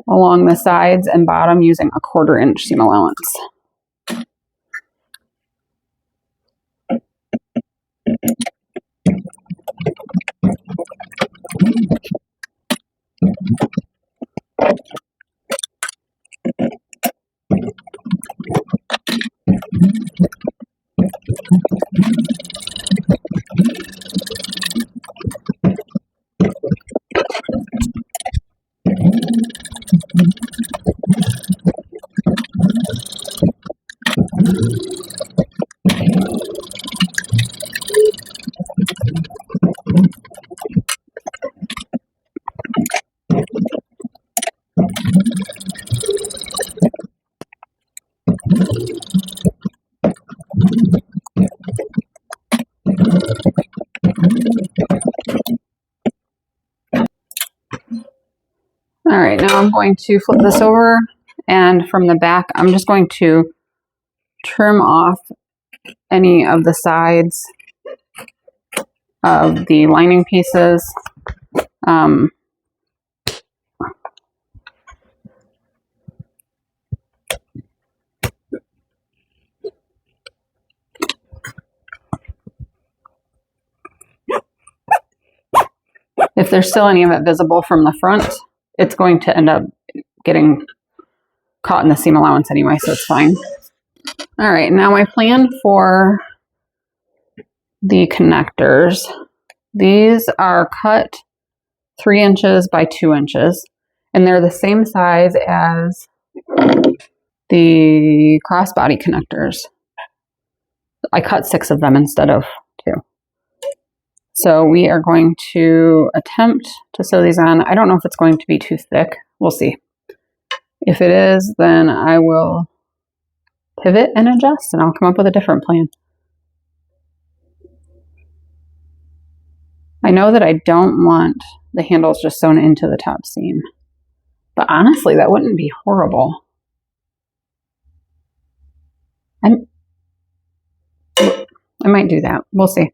along the sides and bottom using a 1/4 inch seam allowance. All right, now I'm going to flip this over, and from the back, I'm just going to trim off any of the sides of the lining pieces. If there's still any of it visible from the front, it's going to end up getting caught in the seam allowance anyway, so it's fine. All right, now my plan for the connectors. These are cut 3 inches by 2 inches, and they're the same size as the crossbody connectors. I cut 6 of them instead of 2. So we are going to attempt to sew these on. I don't know if it's going to be too thick. We'll see. If it is, then I will pivot and adjust, and I'll come up with a different plan. I know that I don't want the handles just sewn into the top seam, but honestly, that wouldn't be horrible. I might do that. We'll see.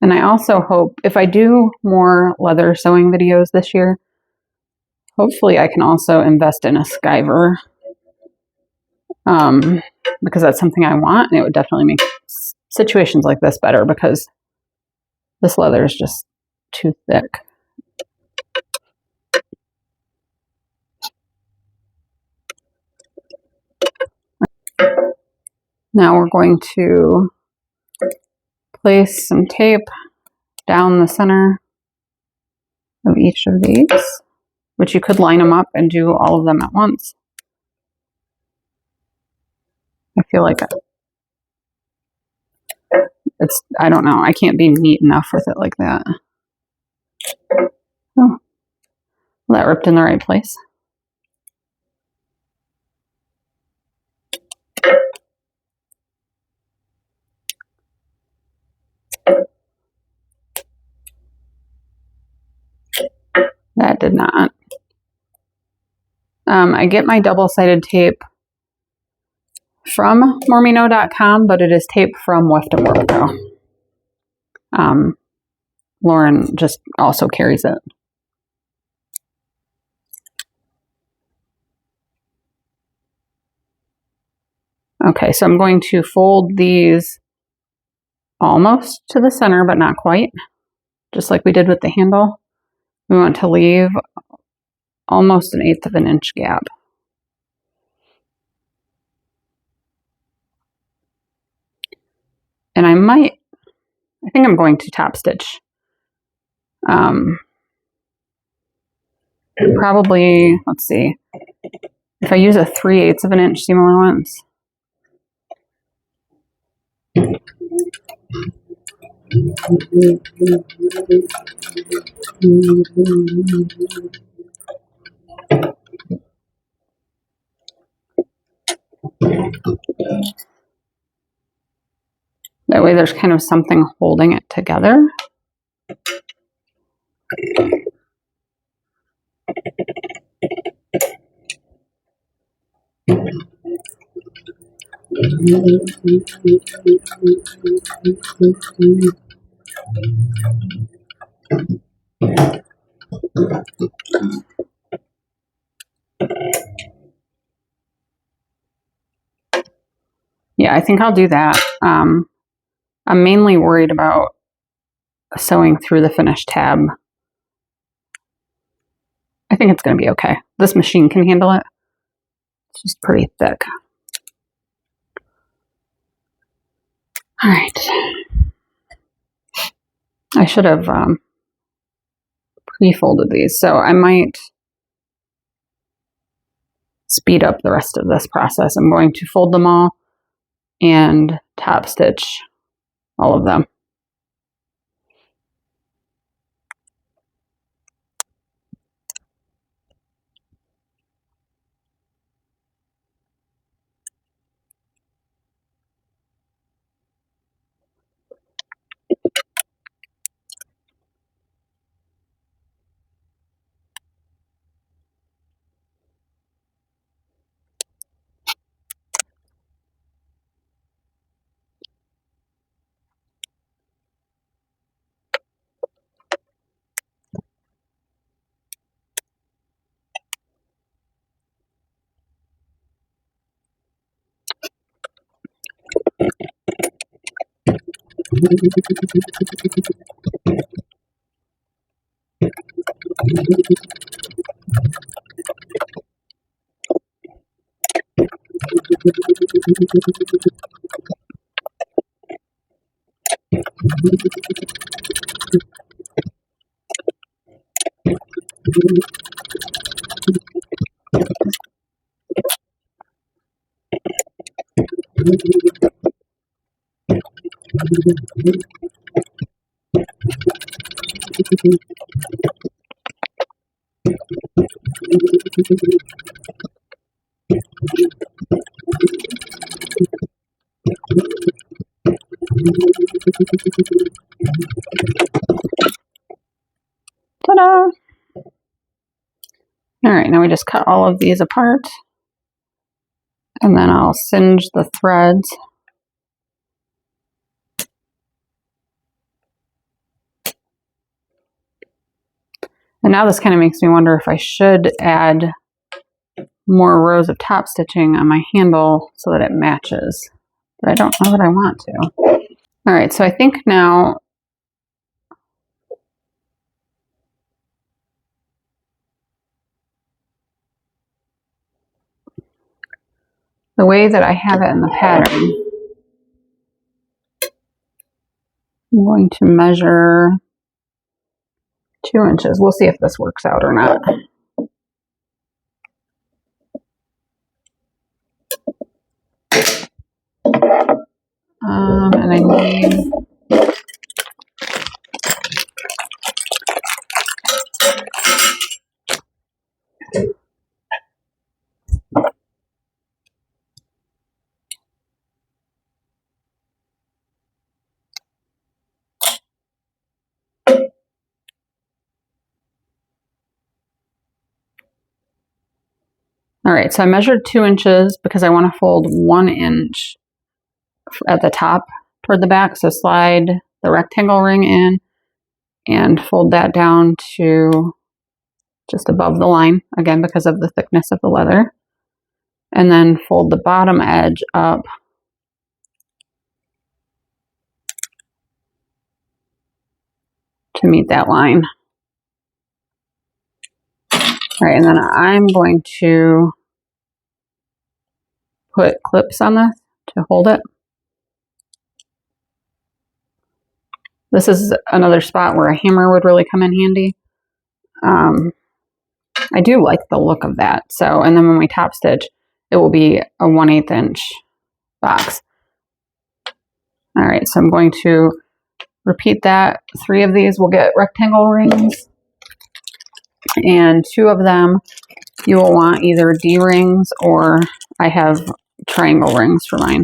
And I also hope, if I do more leather sewing videos this year, Hopefully I can also invest in a skiver, because that's something I want, and it would definitely make situations like this better because this leather is just too thick. Now we're going to place some tape down the center of each of these, which you could line them up and do all of them at once. I feel like it's, I don't know, I can't be neat enough with it like that. Oh, well, that ripped in the right place. That did not. I get my double-sided tape from mormino.com, but it is tape from Weft and Work though. Lauren just also carries it. Okay, so I'm going to fold these almost to the center, but not quite, just like we did with the handle. We want to leave almost 1/8 of an inch gap. And I think I'm going to top stitch. Probably, let's see, if I use a 3/8 of an inch seam allowance. That way there's kind of something holding it together. Yeah, I think I'll do that. I'm mainly worried about sewing through the finished tab. I think it's going to be okay. This machine can handle it. It's just pretty thick. All right. I should have pre-folded these, so I might speed up the rest of this process. I'm going to fold them all and top stitch all of them. Ta-da! All right, now we just cut all of these apart, and then I'll singe the threads. And now this kind of makes me wonder if I should add more rows of top stitching on my handle so that it matches. But I don't know that I want to. All right, so I think now the way that I have it in the pattern, I'm going to measure 2 inches. We'll see if this works out or not. And I need all right, so I measured 2 inches because I want to fold 1 inch at the top toward the back. So slide the rectangle ring in and fold that down to just above the line, again, because of the thickness of the leather. And then fold the bottom edge up to meet that line. All right, and then I'm going to put clips on this to hold it. This is another spot where a hammer would really come in handy. I do like the look of that. So, and then when we top stitch, it will be a 1/8 inch box. All right, so I'm going to repeat that. 3 of these will get rectangle rings, and 2 of them you will want either D rings, or I have triangle rings for mine.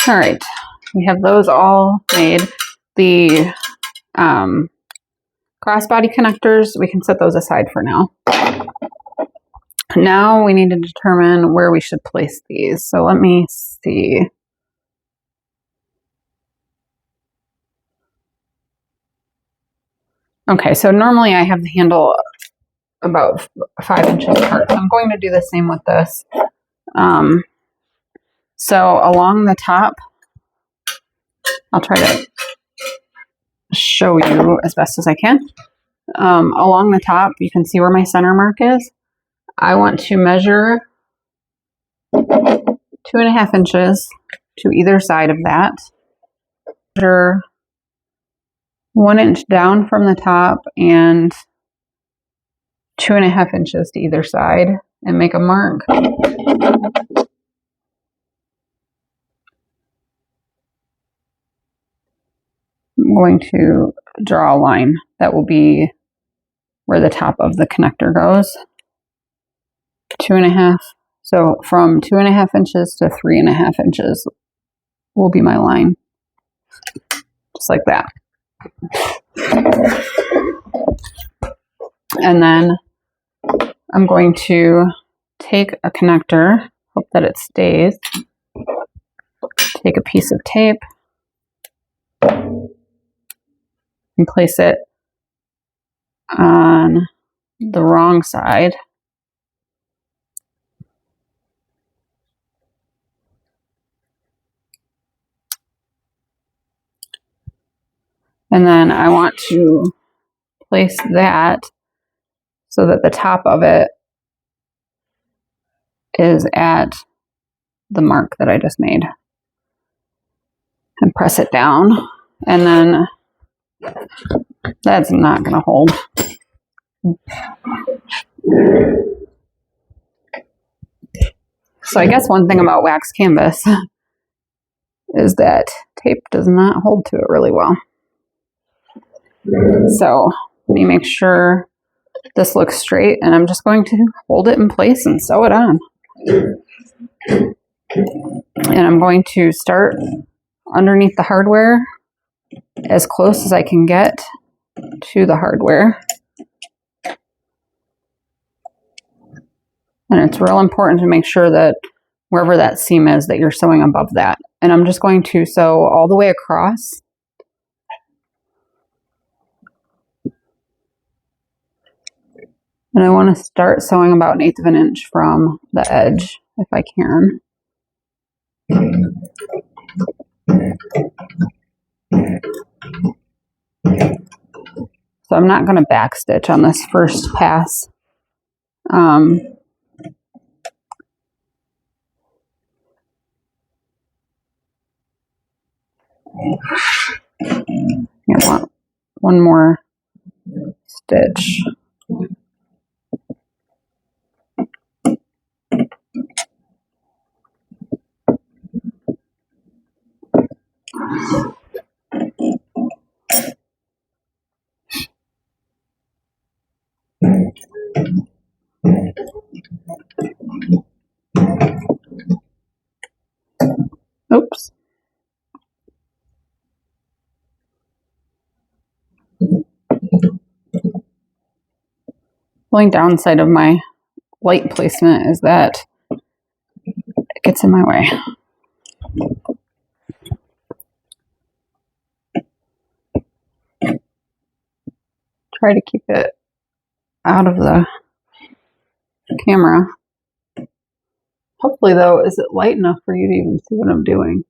All right, we have those all made. The crossbody connectors, we can set those aside for now. Now we need to determine where we should place these. So let me see. Okay, so normally I have the handle about 5 inches apart. So I'm going to do the same with this. So along the top, I'll try to show you as best as I can. Along the top, you can see where my center mark is. I want to measure 2.5 inches to either side of that. Measure 1 inch down from the top and 2.5 inches to either side, and make a mark. I'm going to draw a line that will be where the top of the connector goes. 2.5. So from 2.5 inches to 3.5 inches will be my line. Just like that. And then I'm going to take a connector, hope that it stays, take a piece of tape and place it on the wrong side. And then I want to place that so that the top of it is at the mark that I just made. And press it down. And then that's not going to hold. So I guess one thing about wax canvas is that tape does not hold to it really well. So let me make sure this looks straight, and I'm just going to hold it in place and sew it on. And I'm going to start underneath the hardware as close as I can get to the hardware. And it's real important to make sure that wherever that seam is, that you're sewing above that. And I'm just going to sew all the way across. And I want to start sewing about 1/8 of an inch from the edge, if I can. So I'm not going to backstitch on this first pass. I want one more stitch. Oops. The only downside of my light placement is that it gets in my way. Try to keep it out of the camera. Hopefully, though, is it light enough for you to even see what I'm doing?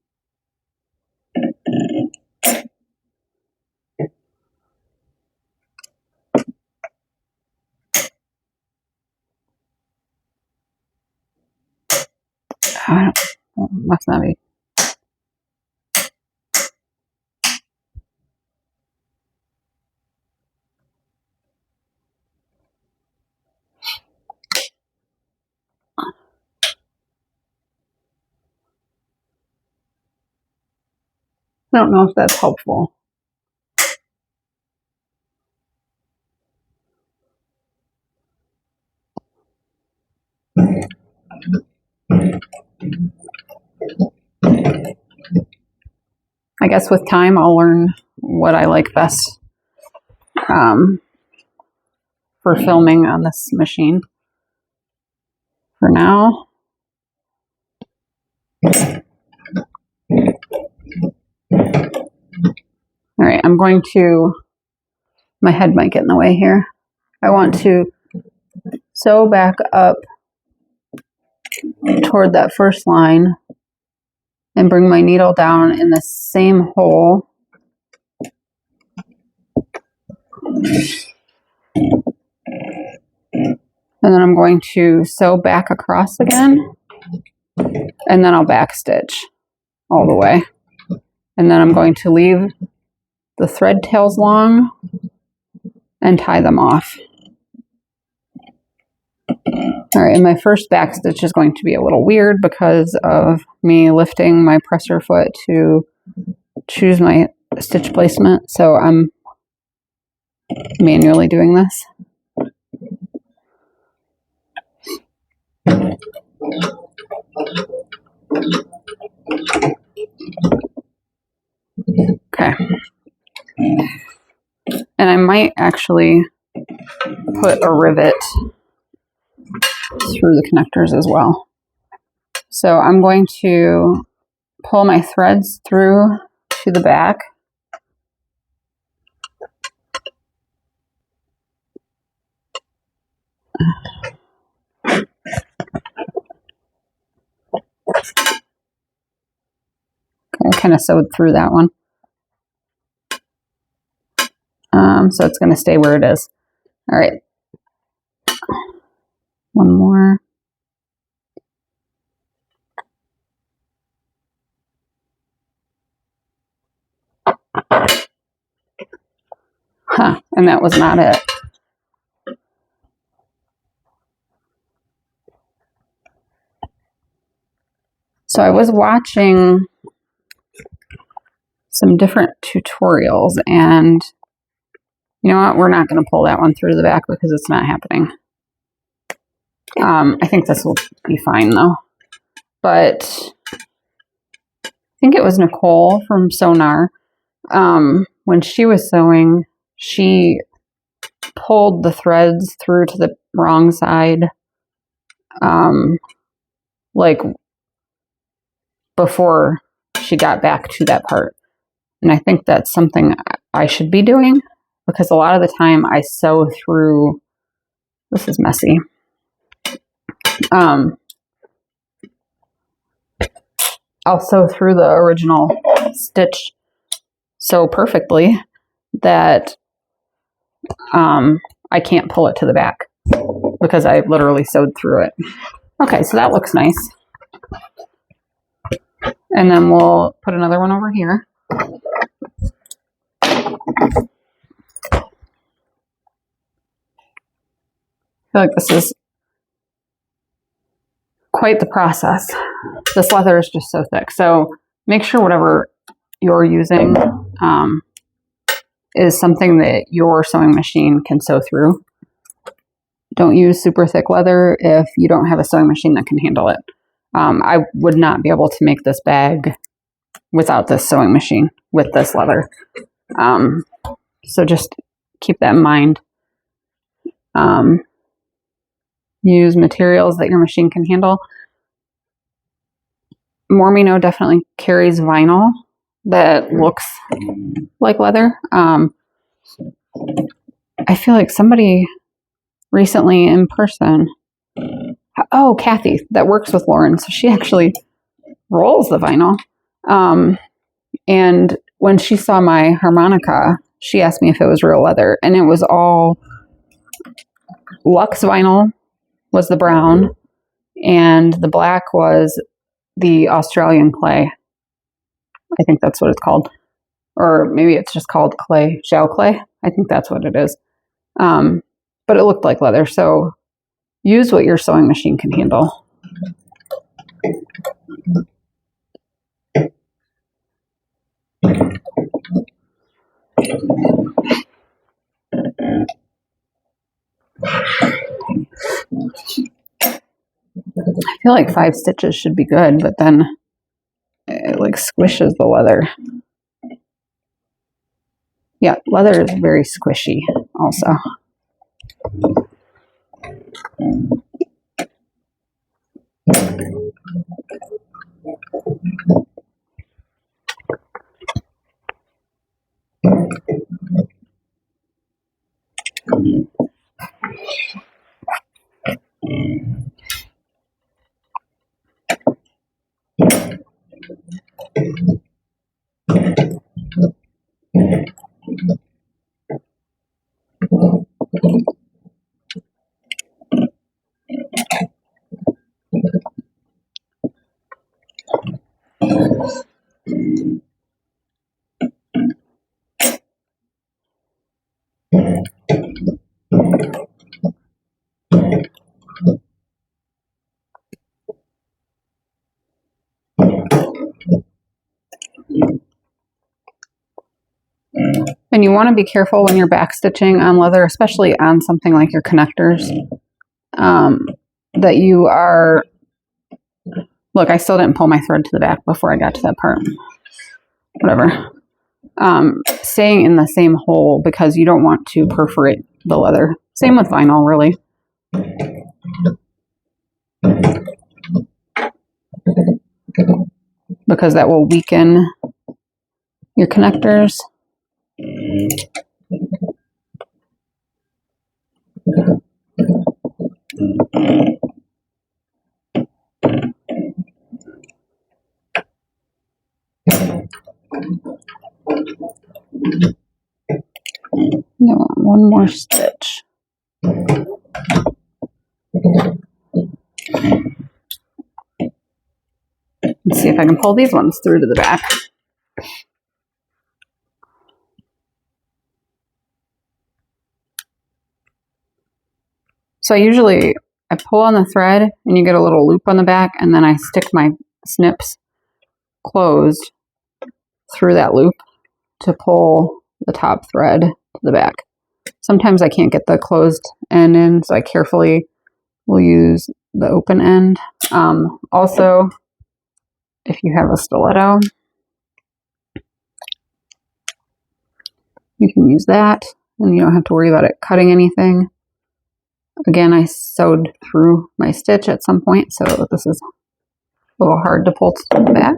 Must not be. I don't know if that's helpful. I guess with time I'll learn what I like best for filming on this machine. For now, all right, I'm going to, my head might get in the way here. I want to sew back up toward that first line and bring my needle down in the same hole. And then I'm going to sew back across again, and then I'll backstitch all the way. And then I'm going to leave the thread tails long and tie them off. All right, and my first backstitch is going to be a little weird because of me lifting my presser foot to choose my stitch placement. So I'm manually doing this. Okay. And I might actually put a rivet through the connectors as well. So I'm going to pull my threads through to the back. Okay, I kind of sewed through that one. so it's going to stay where it is. All right. One more. Huh, and that was not it. So I was watching some different tutorials, and you know what? We're not going to pull that one through the back because it's not happening. I think this will be fine though. But I think it was Nicole from Sonar. When she was sewing, she pulled the threads through to the wrong side, like before she got back to that part. And I think that's something I should be doing, because a lot of the time I sew through, this is messy. I'll sew through the original stitch so perfectly that I can't pull it to the back because I literally sewed through it. Okay, so that looks nice. And then we'll put another one over here. I feel like this is quite the process. This leather is just so thick. So make sure whatever you're using is something that your sewing machine can sew through. Don't use super thick leather if you don't have a sewing machine that can handle it. I would not be able to make this bag without this sewing machine with this leather. So just keep that in mind. Use materials that your machine can handle. Mormino definitely carries vinyl that looks like leather. I feel like somebody recently in person, oh, Kathy, that works with Lauren, so she actually rolls the vinyl. And when she saw my harmonica, she asked me if it was real leather, and it was all Lux vinyl was the brown, and the black was the Australian clay. I think that's what it's called. Or maybe it's just called clay, gel clay. I think that's what it is. But it looked like leather, so use what your sewing machine can handle. I feel like 5 stitches should be good, but then it like squishes the leather. Yeah, leather is very squishy also. And you want to be careful when you're backstitching on leather, especially on something like your connectors, that you are, look, I still didn't pull my thread to the back before I got to that part. Whatever. Staying in the same hole because you don't want to perforate the leather. Same with vinyl, really. Because that will weaken your connectors. That one more stitch. Let's see if I can pull these ones through to the back. So I pull on the thread and you get a little loop on the back, and then I stick my snips closed through that loop to pull the top thread to the back. Sometimes I can't get the closed end in, so I carefully will use the open end. Also, if you have a stiletto, you can use that, and you don't have to worry about it cutting anything. Again, I sewed through my stitch at some point, so this is a little hard to pull to the back.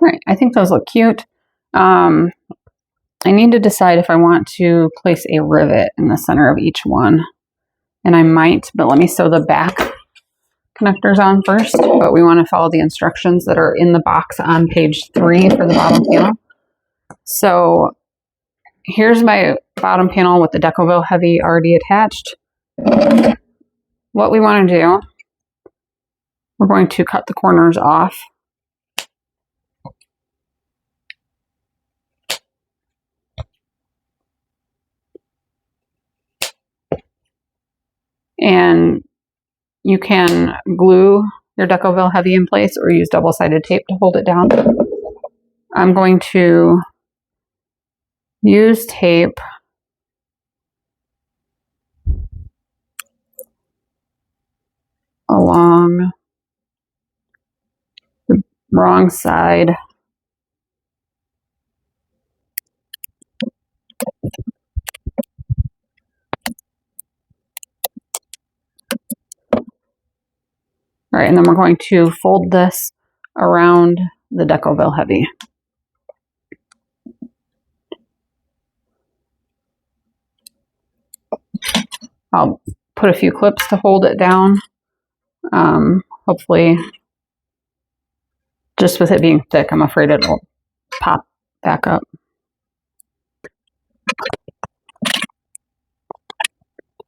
Right, I think those look cute. I need to decide if I want to place a rivet in the center of each one. And I might, but let me sew the back connectors on first. But we want to follow the instructions that are in the box on page 3 for the bottom panel. So here's my bottom panel with the Decoville Heavy already attached. What we want to do, we're going to cut the corners off. And you can glue your Decoville Heavy in place or use double-sided tape to hold it down. I'm going to use tape along the wrong side. All right, and then we're going to fold this around the Decoville Heavy. I'll put a few clips to hold it down. Hopefully, just with it being thick, I'm afraid it'll pop back up.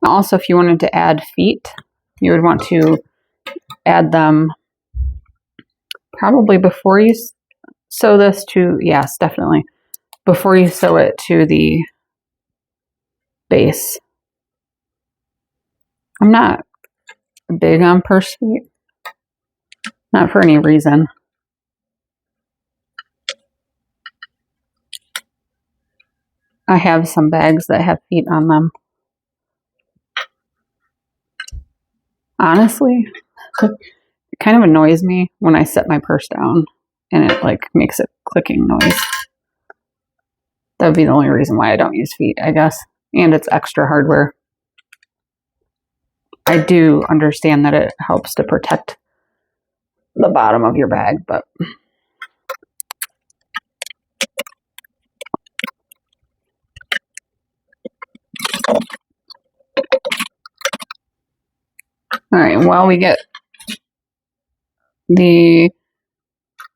Also, if you wanted to add feet, you would want to add them probably before you sew this to, yes, definitely, before you sew it to the base. I'm not big on purse feet, not for any reason. I have some bags that have feet on them. Honestly, it kind of annoys me when I set my purse down and it like makes a clicking noise. That would be the only reason why I don't use feet, I guess. And it's extra hardware. I do understand that it helps to protect the bottom of your bag, but all right, while we get the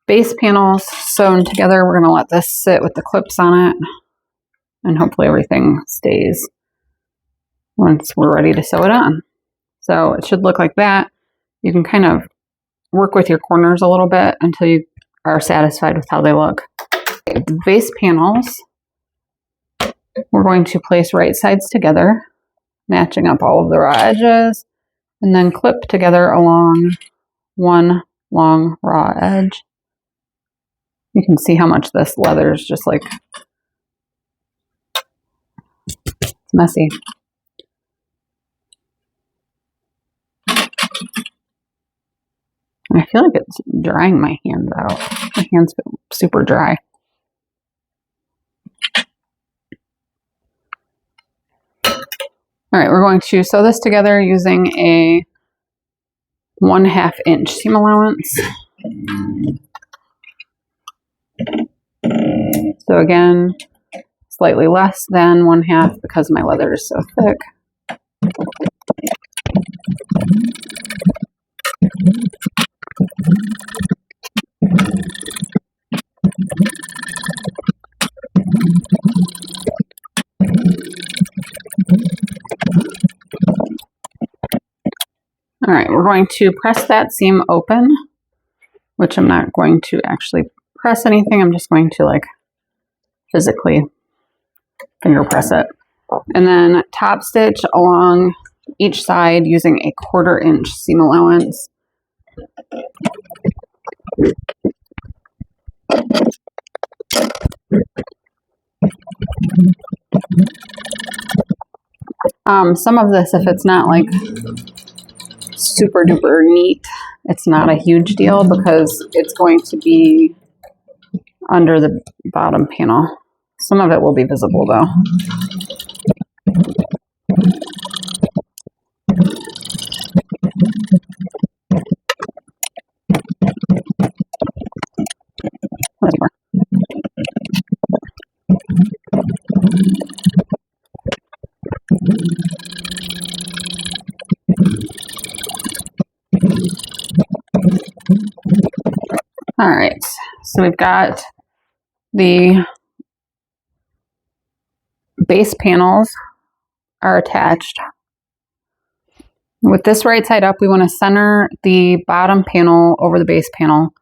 base panels sewn together, we're going to let this sit with the clips on it, and hopefully everything stays once we're ready to sew it on. So it should look like that. You can kind of work with your corners a little bit until you are satisfied with how they look. Okay, the base panels, we're going to place right sides together, matching up all of the raw edges, and then clip together along one long raw edge. You can see how much this leather is just like, it's messy. I feel like it's drying my hands out. My hands feel super dry. All right, we're going to sew this together using a 1/2 inch seam allowance. So again, slightly less than 1/2 because my leather is so thick. All right, we're going to press that seam open, which I'm not going to actually press anything. I'm just going to like physically finger press it. And then top stitch along each side using a 1/4 inch seam allowance. Some of this, if it's not like super duper neat, it's not a huge deal because it's going to be under the bottom panel. Some of it will be visible though. Whatever. All right, so we've got the base panels are attached. With this right side up, we want to center the bottom panel over the base panel.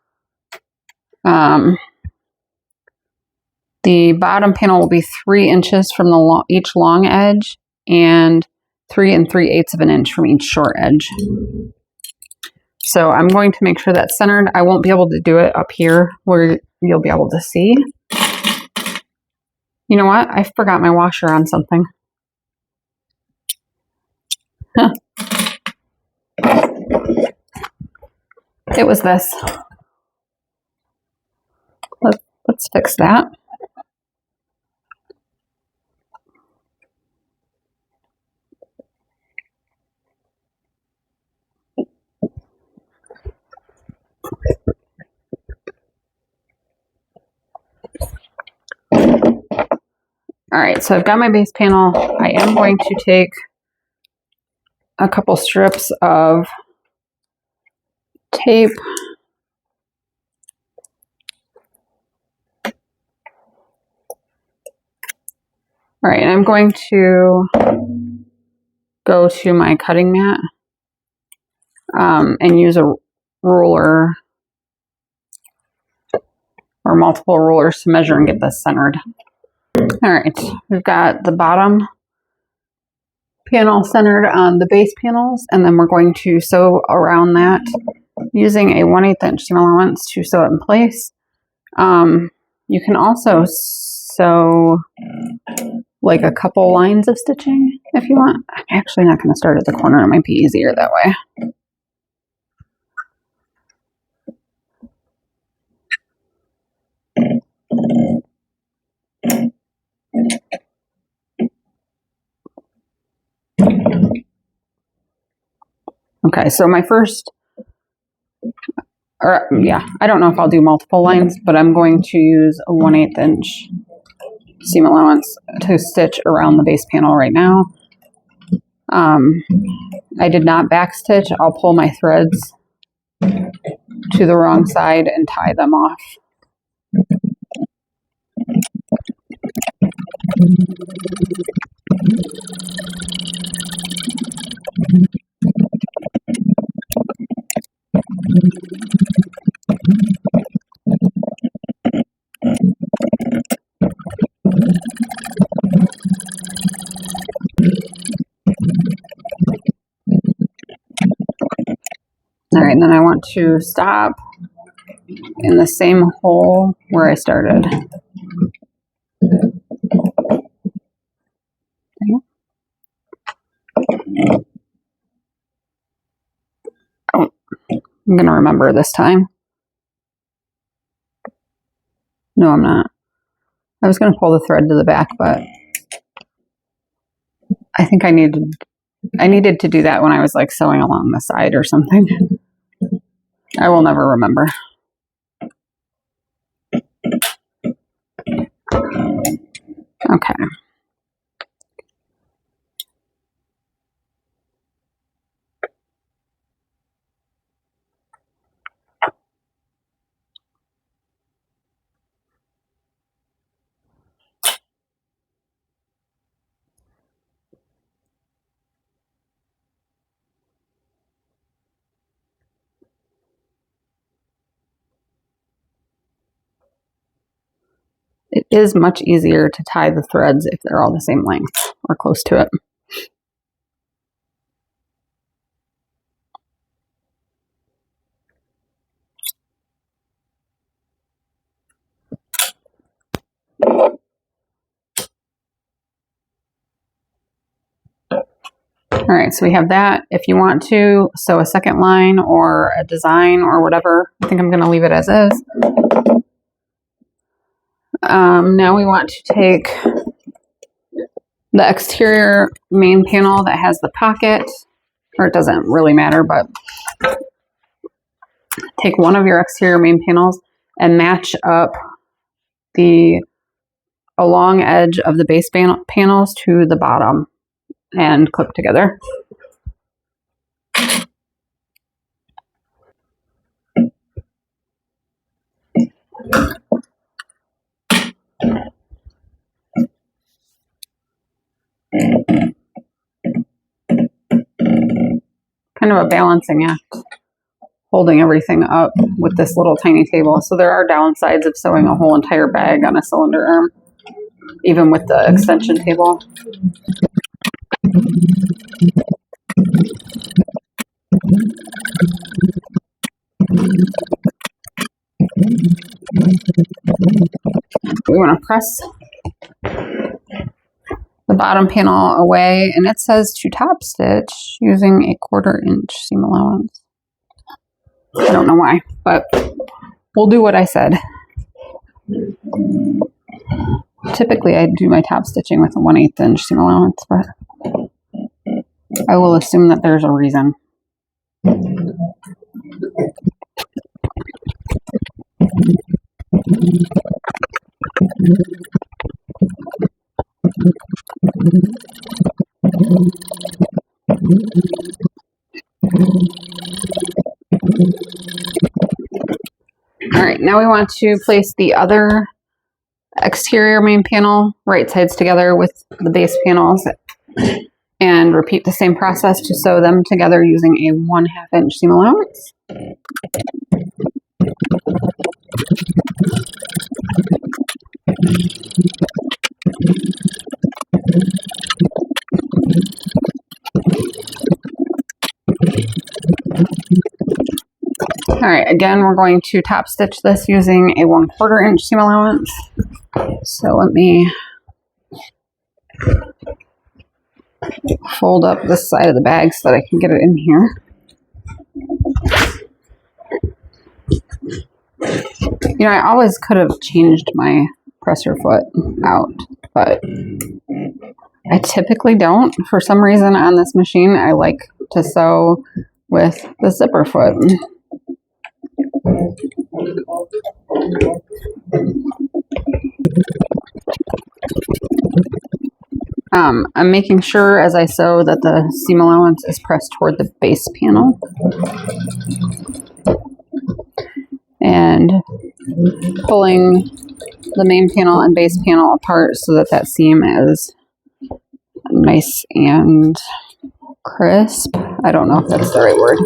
The bottom panel will be 3 inches from the each long edge and 3 3/8 of an inch from each short edge. So I'm going to make sure that's centered. I won't be able to do it up here where you'll be able to see. You know what? I forgot my washer on something. Huh. It was this. Let's fix that. All right, so I've got my base panel. I am going to take a couple strips of tape. All right, and I'm going to go to my cutting mat and use a ruler or multiple rulers to measure and get this centered. All right, we've got the bottom panel centered on the base panels, and then we're going to sew around that using a 1/8 inch seam allowance to sew it in place. You can also sew like a couple lines of stitching if you want. I'm actually not going to start at the corner. It might be easier that way. Okay, so my first, I don't know if I'll do multiple lines, but I'm going to use a 1/8 inch seam allowance to stitch around the base panel right now. I did not back stitch. I'll pull my threads to the wrong side and tie them off. All right, and then I want to stop in the same hole where I started. Oh, I'm going to remember this time. No, I'm not. I was going to pull the thread to the back, but I think I needed to do that when I was like sewing along the side or something. I will never remember. Okay. It is much easier to tie the threads if they're all the same length or close to it. All right, so we have that. If you want to sew a second line or a design or whatever, I think I'm going to leave it as is. Now we want to take the exterior main panel that has the pocket, or it doesn't really matter, but take one of your exterior main panels and match up the long edge of the base panels to the bottom and clip together. Kind of a balancing act, holding everything up with this little tiny table. So there are downsides of sewing a whole entire bag on a cylinder arm, even with the extension table. We want to press the bottom panel away, and it says to top stitch using a 1/4 inch seam allowance. I don't know why, but we'll do what I said. Typically I do my top stitching with a 1/8 inch seam allowance, but I will assume that there's a reason. All right, now we want to place the other exterior main panel right sides together with the base panels and repeat the same process to sew them together using a 1/2 inch seam allowance. All right, again, we're going to top stitch this using a 1/4 inch seam allowance. So let me fold up this side of the bag so that I can get it in here. You know, I always could have changed my presser foot out, but I typically don't. For some reason on this machine, I like to sew with the zipper foot. I'm making sure as I sew that the seam allowance is pressed toward the base panel. And pulling the main panel and base panel apart so that that seam is nice and crisp. I don't know if that's the right word.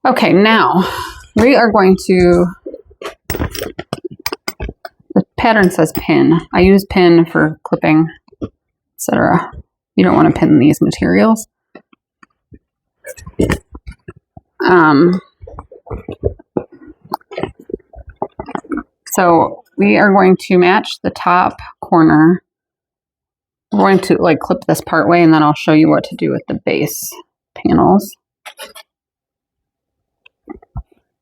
Okay, now we are going to, the pattern says pin. I use pin for clipping, etc. You don't want to pin these materials. So we are going to match the top corner. We're going to like clip this part way, and then I'll show you what to do with the base panels.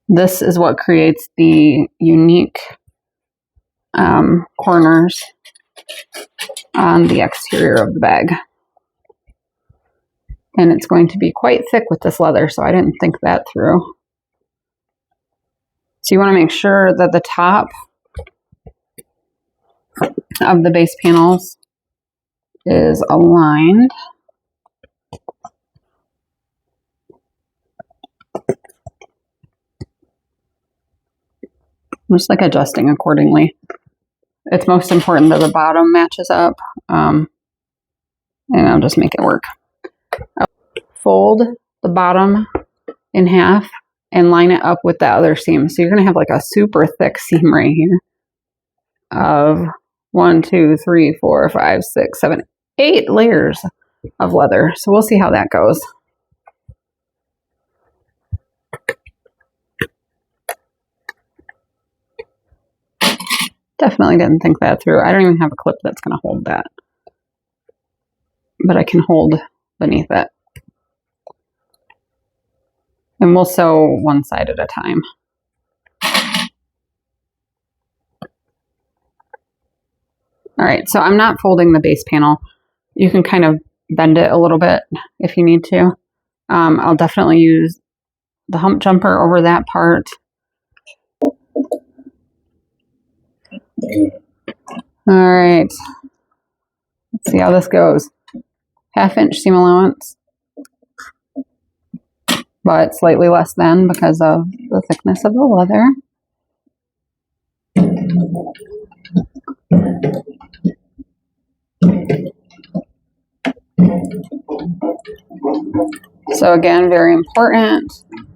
This is what creates the unique corners on the exterior of the bag. And it's going to be quite thick with this leather, so I didn't think that through. So you want to make sure that the top of the base panels is aligned. Just like adjusting accordingly. It's most important that the bottom matches up, and I'll just make it work. I'll fold the bottom in half and line it up with the other seam. So you're going to have like a super thick seam right here of 1, 2, 3, 4, 5, 6, 7, 8 layers of leather. So we'll see how that goes. Definitely didn't think that through. I don't even have a clip that's going to hold that. But I can hold beneath it. And we'll sew one side at a time. All right, so I'm not folding the base panel. You can kind of bend it a little bit if you need to. I'll definitely use the hump jumper over that part. All right, let's see how this goes. 1/2 inch seam allowance, but slightly less than because of the thickness of the leather. So again, very important,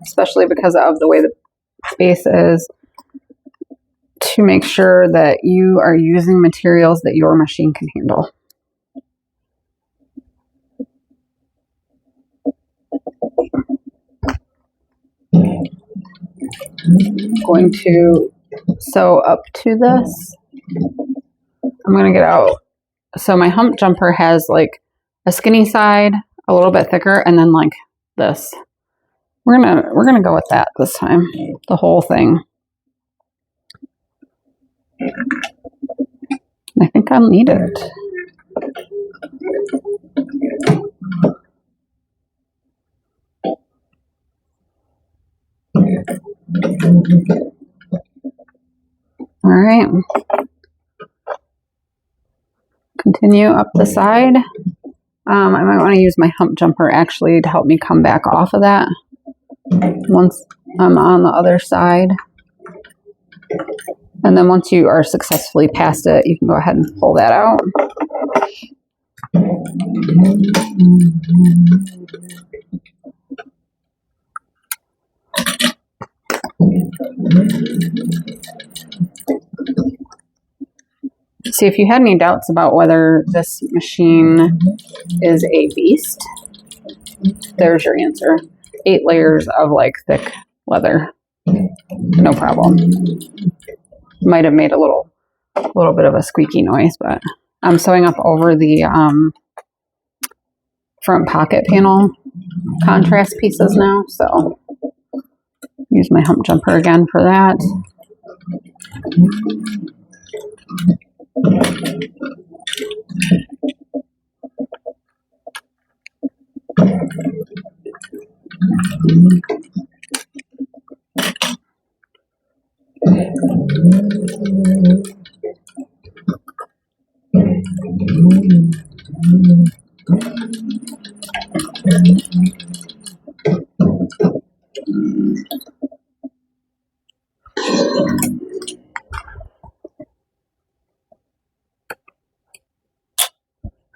especially because of the way the base is, to make sure that you are using materials that your machine can handle. I'm going to sew up to this. I'm going to get out. So my hump jumper has like a skinny side, a little bit thicker, and then like this. We're gonna go with that this time, the whole thing. I think I'll need it. All right. Continue up the side. I might want to use my hump jumper actually to help me come back off of that once I'm on the other side. And then once you are successfully past it, you can go ahead and pull that out. See, if you had any doubts about whether this machine is a beast, there's your answer. 8 layers of like thick leather. No problem. Might have made a little bit of a squeaky noise, but I'm sewing up over the front pocket panel contrast pieces now, so use my hump jumper again for that.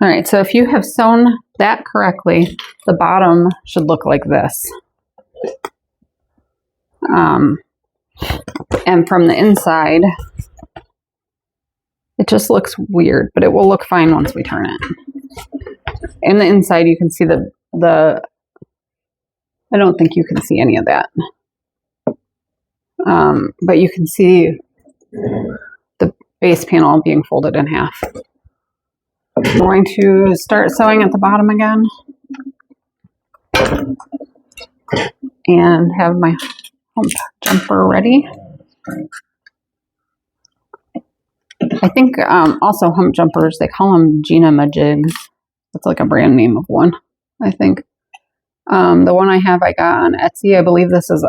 All right, so if you have sewn that correctly, the bottom should look like this. And from the inside, it just looks weird, but it will look fine once we turn it. In the inside, you can see the I don't think you can see any of that. But you can see the base panel being folded in half. I'm going to start sewing at the bottom again and have my hump jumper ready. I think also hump jumpers, they call them Gina Majigs. That's like a brand name of one, I think. The one I have, I got on Etsy. I believe this is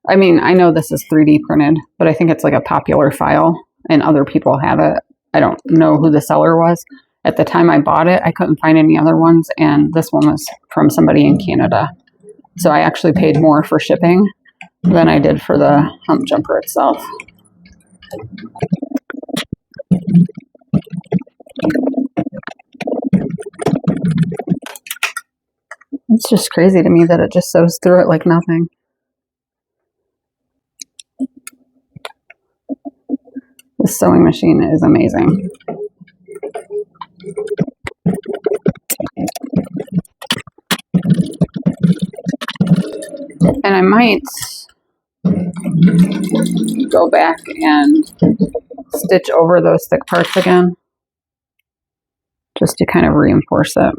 I mean, I know this is 3D printed, but I think it's like a popular file and other people have it. I don't know who the seller was. At the time I bought it, I couldn't find any other ones, and this one was from somebody in Canada. So I actually paid more for shipping than I did for the hump jumper itself. It's just crazy to me that it just sews through it like nothing. This sewing machine is amazing. And I might go back and stitch over those thick parts again, just to kind of reinforce it.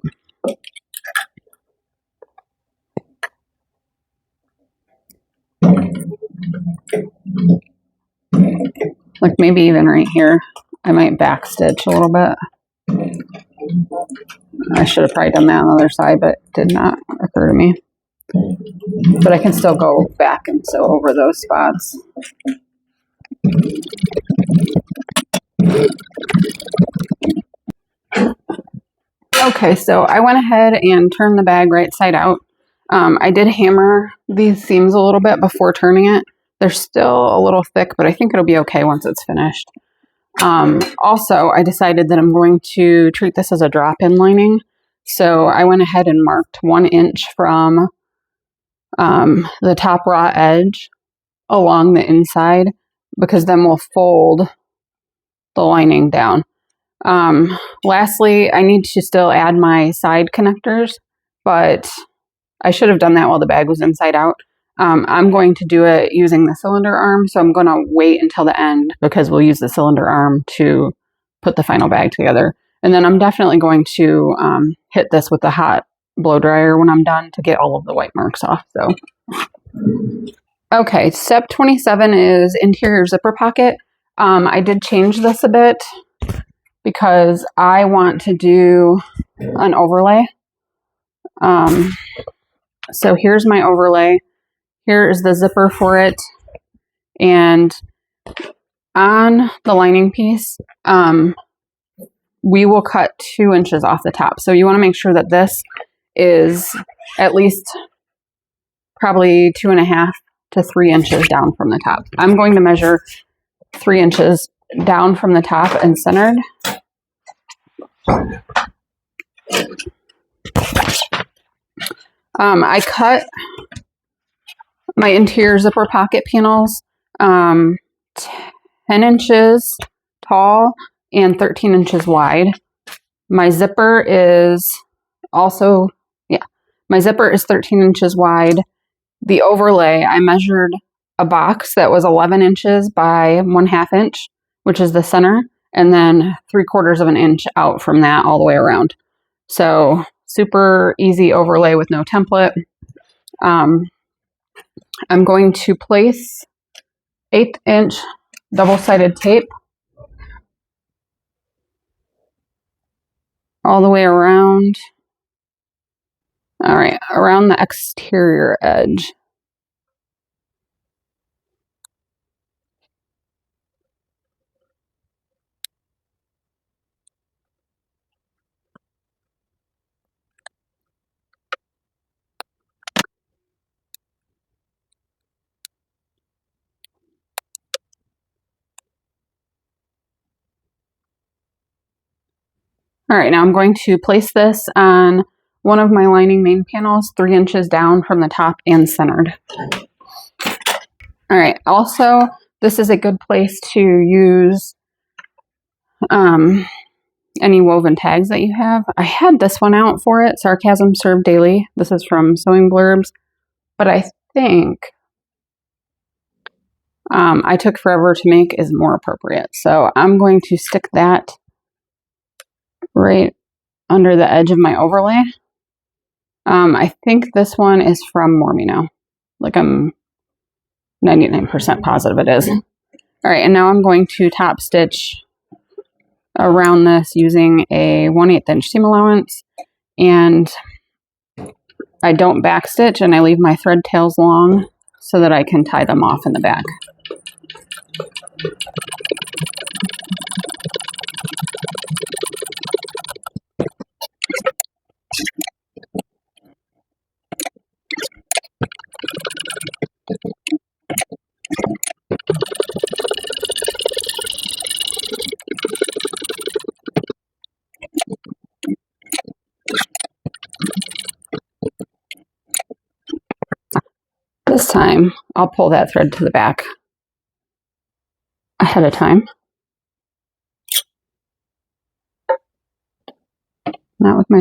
Like maybe even right here, I might back stitch a little bit. I should have probably done that on the other side, but it did not occur to me. But I can still go back and sew over those spots. Okay, so I went ahead and turned the bag right side out. I did hammer these seams a little bit before turning it. They're still a little thick, but I think it'll be okay once it's finished. Also, I decided that I'm going to treat this as a drop-in lining. So I went ahead and marked 1 inch from the top raw edge along the inside, because then we'll fold the lining down. Lastly, I need to still add my side connectors, but I should have done that while the bag was inside out. I'm going to do it using the cylinder arm, so I'm going to wait until the end because we'll use the cylinder arm to put the final bag together. And then I'm definitely going to hit this with the hot blow dryer when I'm done to get all of the white marks off. So, okay, step 27 is interior zipper pocket. I did change this a bit because I want to do an overlay. So here's my overlay. Here is the zipper for it. And on the lining piece, we will cut 2 inches off the top. So you want to make sure that this is at least probably 2.5 to 3 inches down from the top. I'm going to measure 3 inches down from the top and centered. I cut my interior zipper pocket panels 10 inches tall and 13 inches wide. My zipper is also, my zipper is 13 inches wide. The overlay, I measured a box that was 11 inches by 1/2 inch, which is the center, and then 3/4 of an inch out from that all the way around. So super easy overlay with no template. I'm going to place 1/8 inch double-sided tape all the way around. All right, around the exterior edge. All right, now I'm going to place this on one of my lining main panels, 3 inches down from the top and centered. All right, also, this is a good place to use any woven tags that you have. I had this one out for it, Sarcasm Served Daily. This is from Sewing Blurbs, but I think I Took Forever to Make is more appropriate. So I'm going to stick that right under the edge of my overlay. I think this one is from Mormino. Like I'm 99% positive it is. All right, and now I'm going to top stitch around this using a 1/8 inch seam allowance, and I don't back stitch and I leave my thread tails long so that I can tie them off in the back. This time, I'll pull that thread to the back ahead of time. Not with my...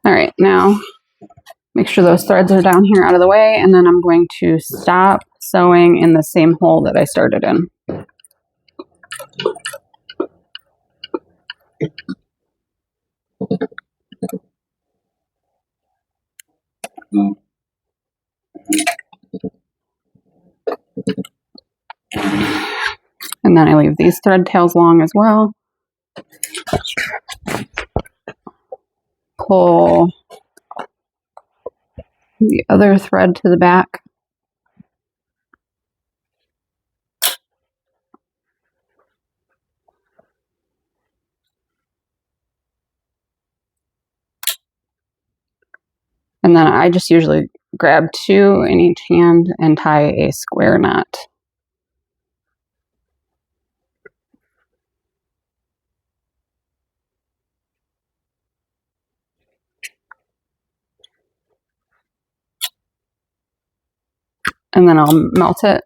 All right, now make sure those threads are down here out of the way, and then I'm going to stop sewing in the same hole that I started in. And then I leave these thread tails long as well. Pull the other thread to the back. And then I just usually grab 2 in each hand and tie a square knot. And then I'll melt it.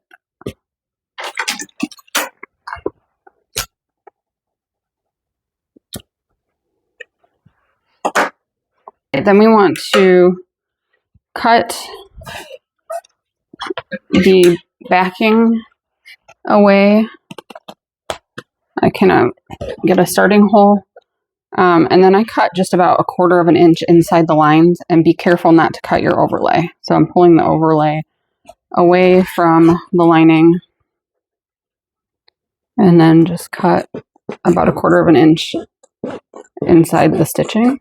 Then we want to cut the backing away. I can get a starting hole. And then I cut just about 1/4 of an inch inside the lines, and be careful not to cut your overlay. So I'm pulling the overlay away from the lining, and then just cut about 1/4 of an inch inside the stitching.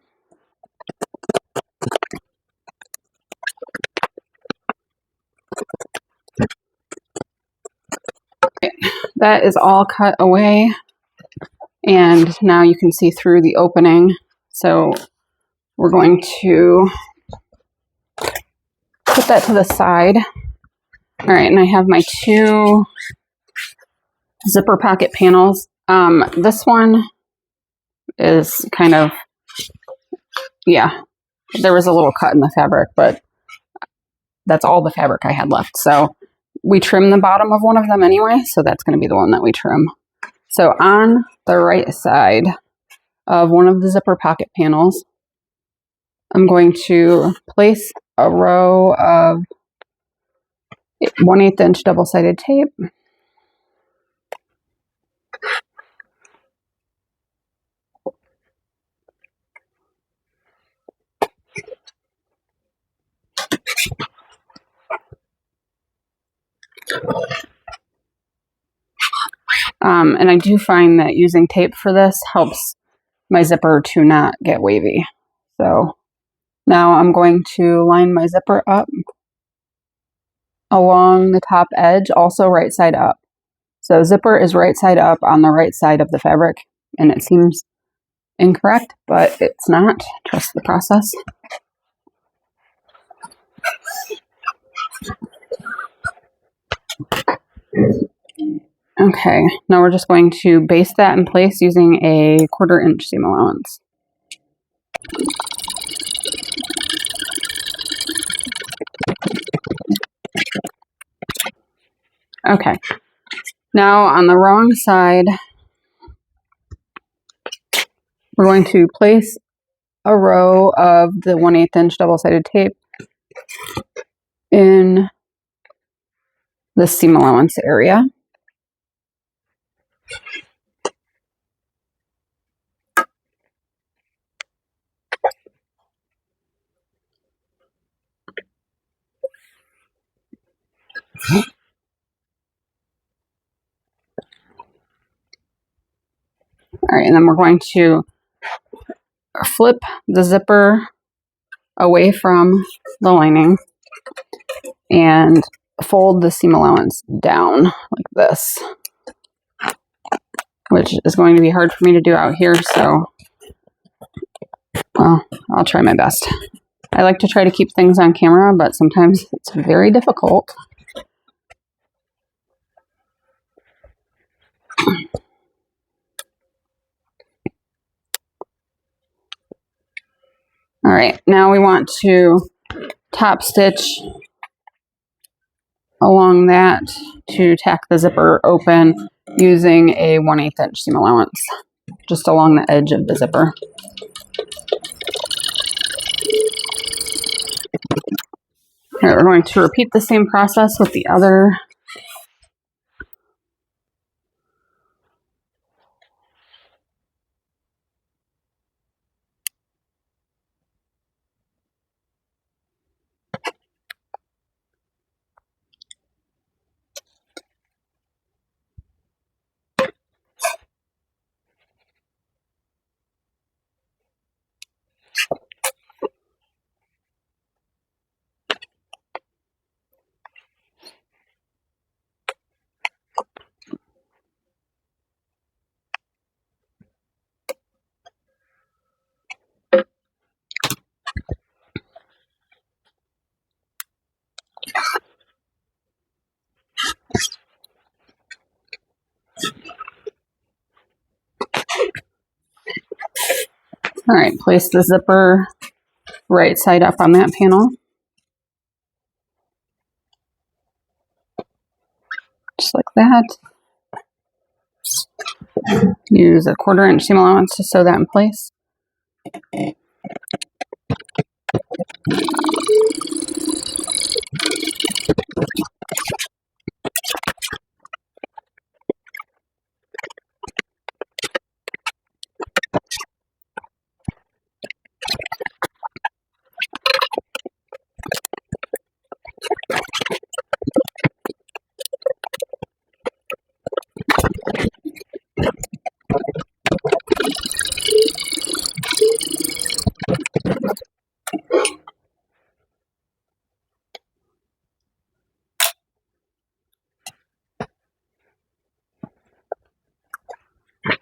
Okay, that is all cut away, and now you can see through the opening. So we're going to put that to the side. All right, and I have my 2 zipper pocket panels. This one is kind of, yeah, there was a little cut in the fabric, but that's all the fabric I had left. So we trim the bottom of one of them anyway, so that's going to be the one that we trim. So on the right side of one of the zipper pocket panels, I'm going to place a row of 1/8 inch double-sided tape. And I do find that using tape for this helps my zipper to not get wavy. So now I'm going to line my zipper up along the top edge, also right side up. So zipper is right side up on the right side of the fabric, and it seems incorrect, but it's not. Trust the process. Okay, now we're just going to baste that in place using a 1/4 inch seam allowance. Okay, now on the wrong side, we're going to place a row of the 1/8 inch double-sided tape in the seam allowance area. All right, and then we're going to flip the zipper away from the lining and fold the seam allowance down like this, which is going to be hard for me to do out here, so well, I'll try my best. I like to try to keep things on camera, but sometimes it's very difficult. All right, now we want to top stitch along that to tack the zipper open using a 1/8 inch seam allowance, just along the edge of the zipper. All right, we're going to repeat the same process with the other. All right, place the zipper right side up on that panel. Just like that. Use a 1/4 inch seam allowance to sew that in place.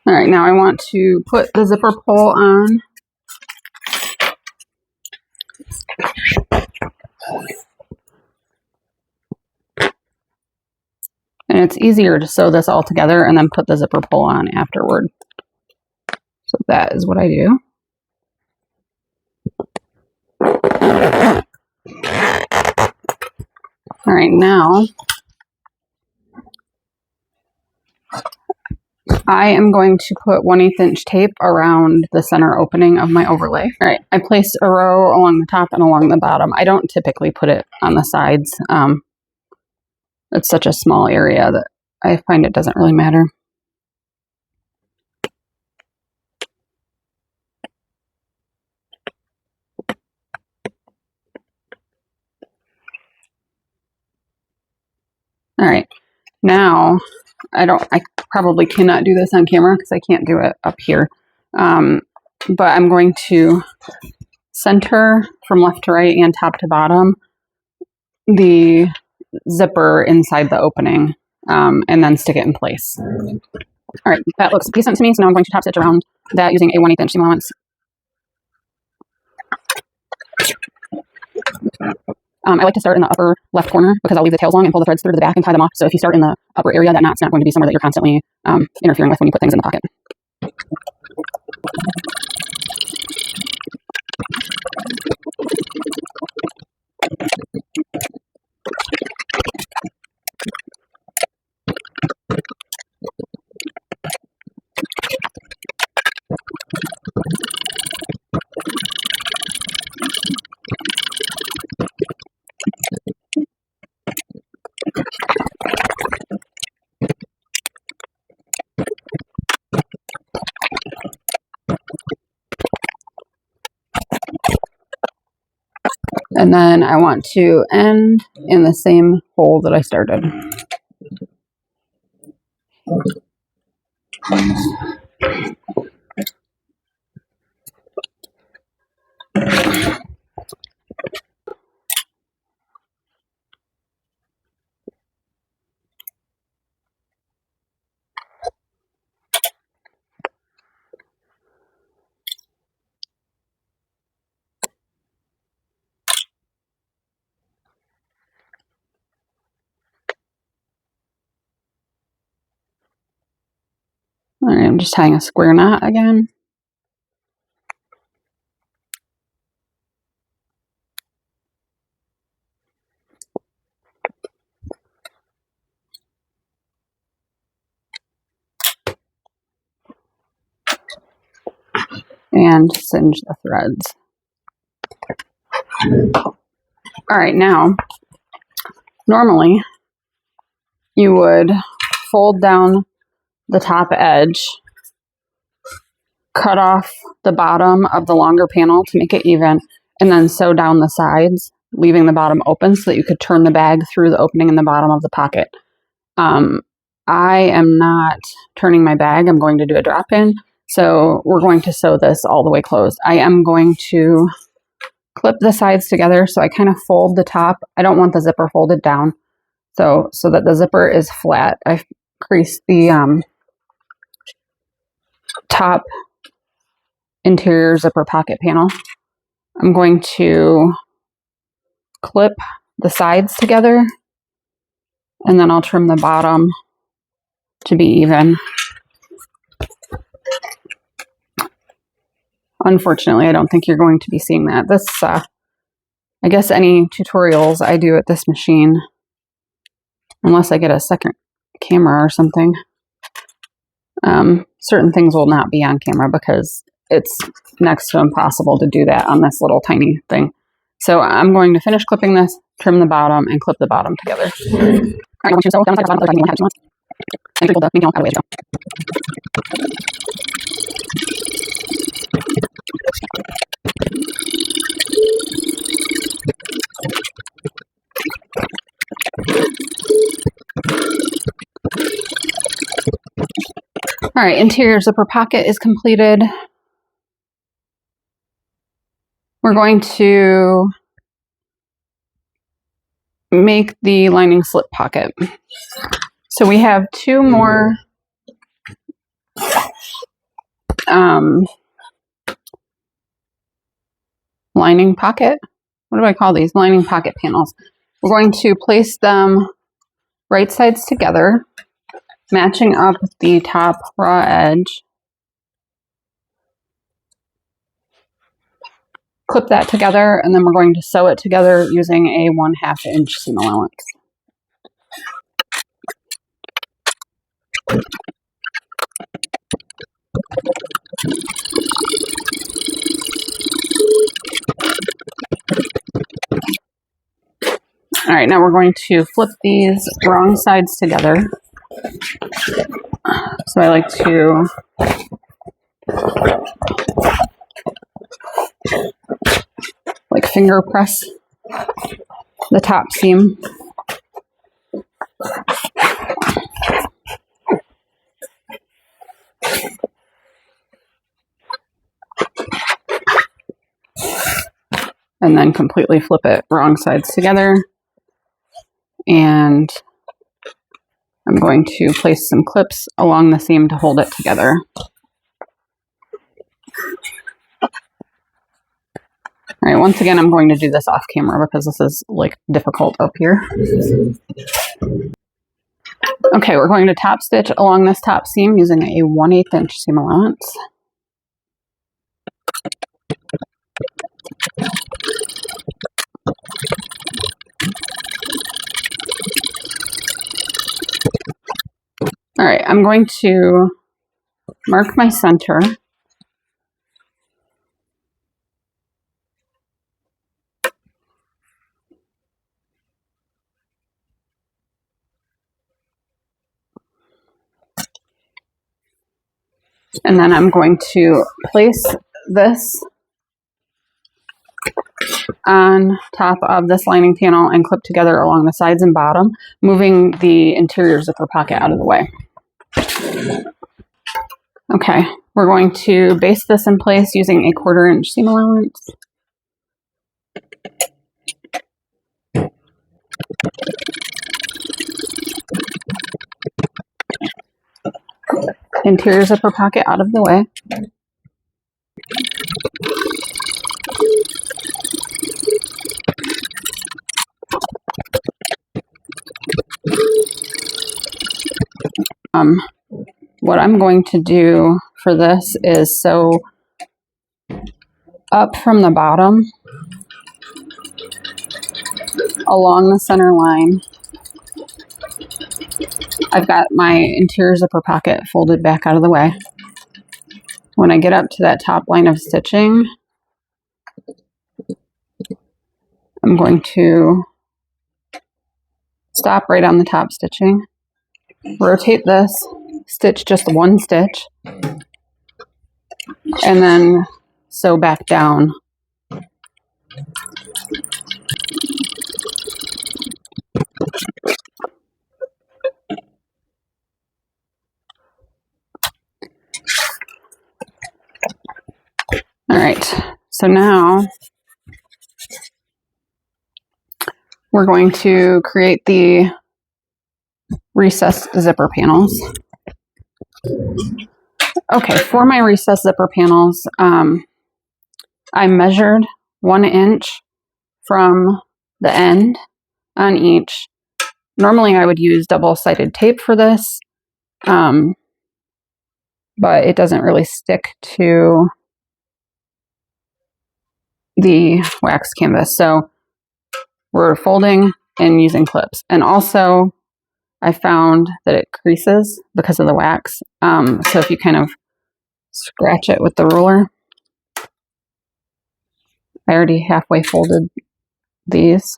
All right, now I want to put the zipper pull on. And it's easier to sew this all together and then put the zipper pull on afterward. So that is what I do. All right, now I am going to put 1/8 inch tape around the center opening of my overlay. All right, I placed a row along the top and along the bottom. I don't typically put it on the sides. It's such a small area that I find it doesn't really matter. All right, now I probably cannot do this on camera because I can't do it up here. But I'm going to center from left to right and top to bottom the zipper inside the opening, and then stick it in place. All right, that looks decent to me, so now I'm going to top stitch around that using a 1/8 inch seam allowance. I like to start in the upper left corner because I'll leave the tails long and pull the threads through to the back and tie them off. So if you start in the upper area, that knot's not going to be somewhere that you're constantly interfering with when you put things in the pocket. And then I want to end in the same hole that I started. All right, I'm just tying a square knot again. And singe the threads. All right, now, normally you would fold down the top edge, cut off the bottom of the longer panel to make it even, and then sew down the sides, leaving the bottom open so that you could turn the bag through the opening in the bottom of the pocket. I am not turning my bag. I'm going to do a drop-in. So we're going to sew this all the way closed. I am going to clip the sides together so I kind of fold the top. I don't want the zipper folded down, so that the zipper is flat. I've creased the top interior zipper pocket panel. I'm going to clip the sides together, and then I'll trim the bottom to be even. Unfortunately, I don't think you're going to be seeing that. This, I guess any tutorials I do at this machine, unless I get a second camera or something, certain things will not be on camera because it's next to impossible to do that on this little tiny thing. So I'm going to finish clipping this, trim the bottom, and clip the bottom together. All right, I want you to sew down the bottom like you have 2 months. And people make out of the way to go. All right, interior zipper pocket is completed. We're going to make the lining slip pocket. So we have 2 more lining pocket. What do I call these? Lining pocket panels. We're going to place them right sides together, matching up the top raw edge. Clip that together, and then we're going to sew it together using a 1/2 inch seam allowance. All right, now we're going to flip these wrong sides together. So I like to finger press the top seam. And then completely flip it wrong sides together. And I'm going to place some clips along the seam to hold it together. All right, once again, I'm going to do this off camera because this is like difficult up here. Okay, we're going to top stitch along this top seam using a 1/8 inch seam allowance. All right, I'm going to mark my center. And then I'm going to place this on top of this lining panel and clip together along the sides and bottom, moving the interior zipper pocket out of the way. Okay, we're going to base this in place using a 1/4 inch seam allowance. Interior zipper pocket out of the way. What I'm going to do for this is sew up from the bottom along the center line. I've got my interior zipper pocket folded back out of the way. When I get up to that top line of stitching, I'm going to stop right on the top stitching, rotate this, stitch just one stitch, and then sew back down. All right, so now we're going to create the recessed zipper panels. Okay, for my recessed zipper panels, I measured 1 inch from the end on each. Normally I would use double-sided tape for this, but it doesn't really stick to the wax canvas. So we're folding and using clips. And also I found that it creases because of the wax. So if you kind of scratch it with the ruler, I already halfway folded these.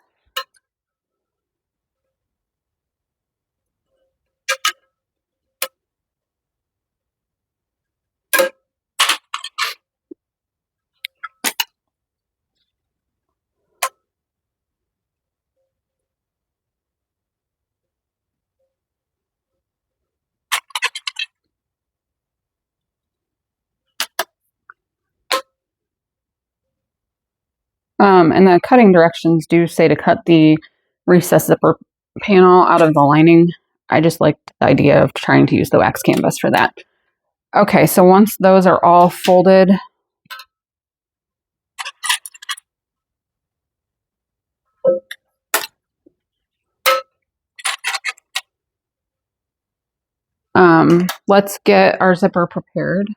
And the cutting directions do say to cut the recessed zipper panel out of the lining. I just liked the idea of trying to use the wax canvas for that. Okay, so once those are all folded, let's get our zipper prepared.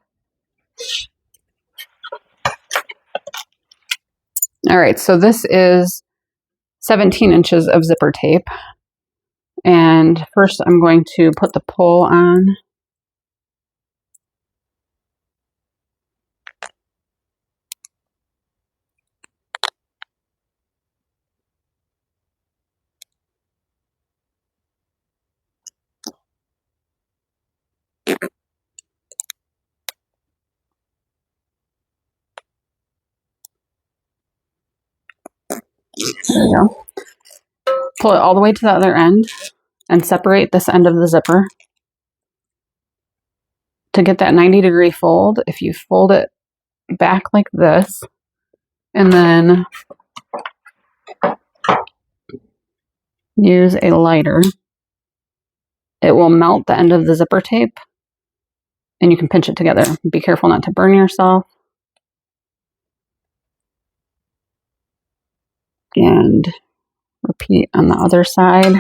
All right, so this is 17 inches of zipper tape. And first I'm going to put the pull on. There we go. Pull it all the way to the other end and separate this end of the zipper. To get that 90-degree fold, if you fold it back like this, and then use a lighter, it will melt the end of the zipper tape, and you can pinch it together. Be careful not to burn yourself. And repeat on the other side.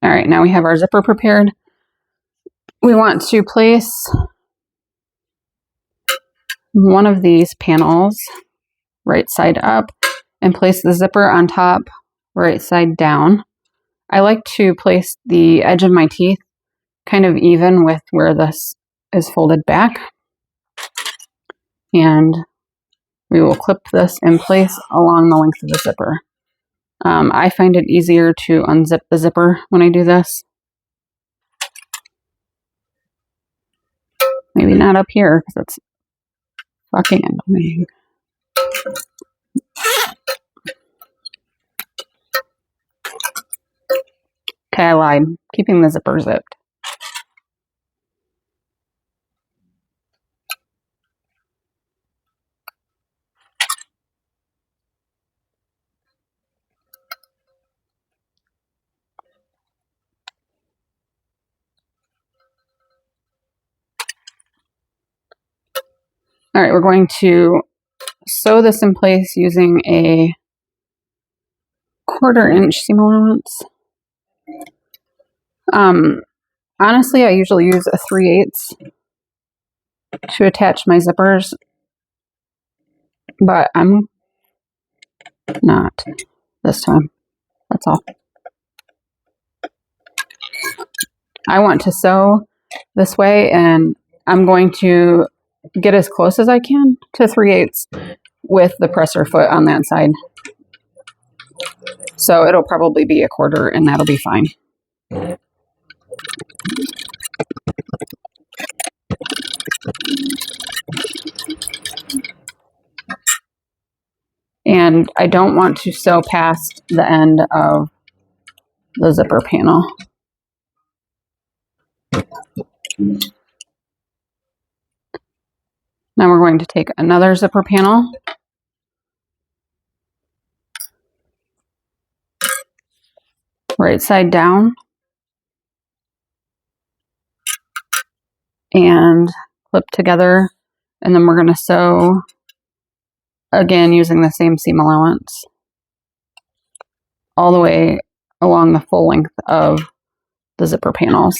All right, now we have our zipper prepared. We want to place one of these panels right side up and place the zipper on top, right side down. I like to place the edge of my teeth kind of even with where this is folded back, and we will clip this in place along the length of the zipper. I find it easier to unzip the zipper when I do this. Maybe not up here because it's fucking annoying. Okay, I lied. Keeping the zipper zipped. All right, we're going to sew this in place using a 1/4 inch seam allowance. Honestly, I usually use a 3/8 to attach my zippers, but I'm not this time. That's all. I want to sew this way, and I'm going to get as close as I can to 3/8 with the presser foot on that side. So it'll probably be a 1/4, and that'll be fine. And I don't want to sew past the end of the zipper panel. Now we're going to take another zipper panel, right side down, and clip together, and then we're going to sew again using the same seam allowance all the way along the full length of the zipper panels.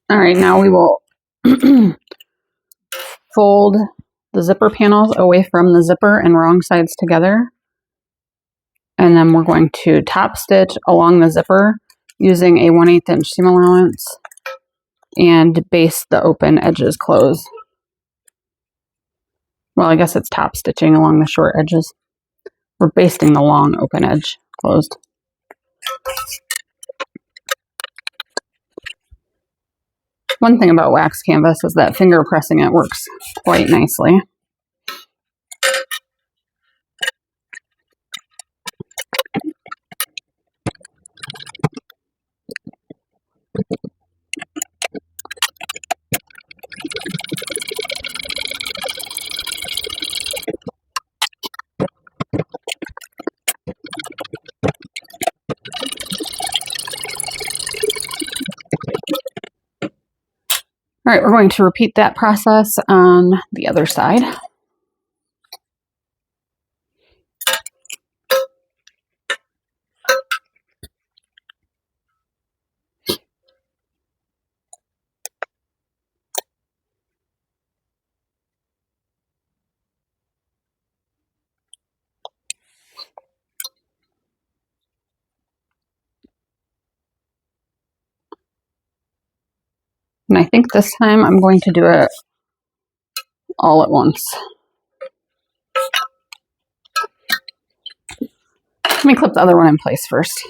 All right, now we will fold the zipper panels away from the zipper and wrong sides together. And then we're going to top stitch along the zipper using a 1/8 inch seam allowance and baste the open edges closed. Well, I guess it's top stitching along the short edges. We're basting the long open edge closed. One thing about wax canvas is that finger pressing it works quite nicely. All right, we're going to repeat that process on the other side. And I think this time I'm going to do it all at once. Let me clip the other one in place first.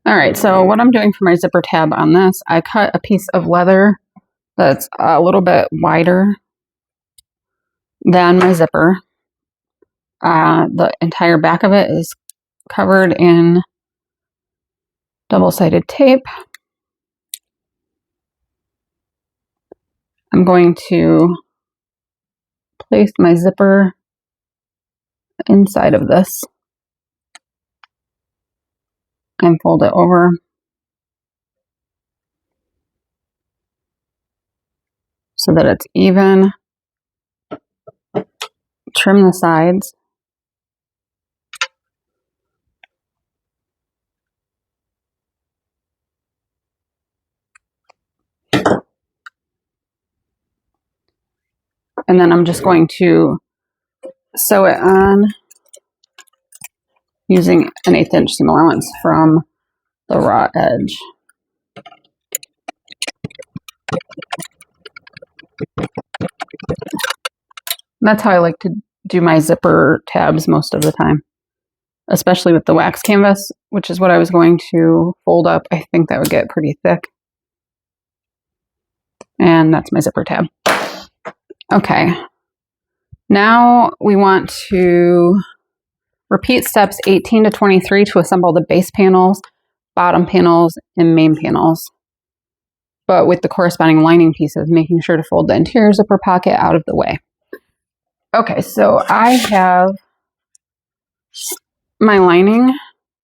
Alright, so what I'm doing for my zipper tab on this, I cut a piece of leather that's a little bit wider than my zipper. The entire back of it is covered in double-sided tape. I'm going to place my zipper inside of this and fold it over so that it's even. Trim the sides. And then I'm just going to sew it on using an 1/8 inch seam allowance from the raw edge. That's how I like to do my zipper tabs most of the time, especially with the wax canvas, which is what I was going to fold up. I think that would get pretty thick. And that's my zipper tab. Okay, now we want to repeat steps 18 to 23 to assemble the base panels, bottom panels, and main panels, but with the corresponding lining pieces, making sure to fold the interior zipper pocket out of the way. Okay, so I have my lining,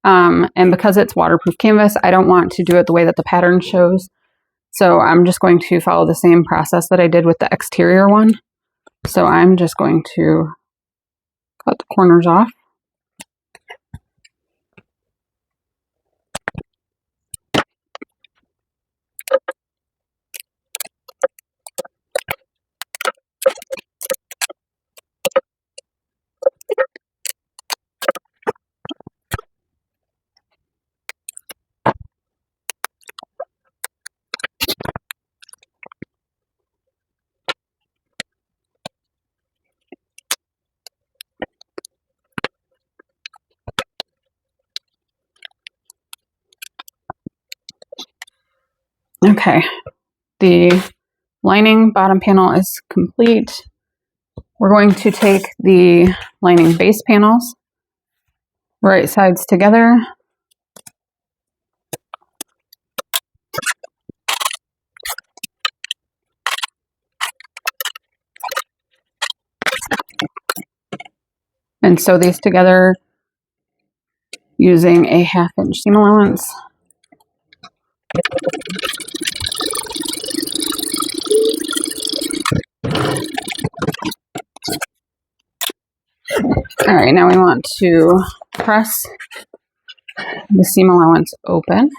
and because it's waterproof canvas, I don't want to do it the way that the pattern shows. So I'm just going to follow the same process that I did with the exterior one. So I'm just going to cut the corners off. Okay, the lining bottom panel is complete. We're going to take the lining base panels, right sides together, and sew these together using a 1/2 inch seam allowance. All right, now we want to press the seam allowance open.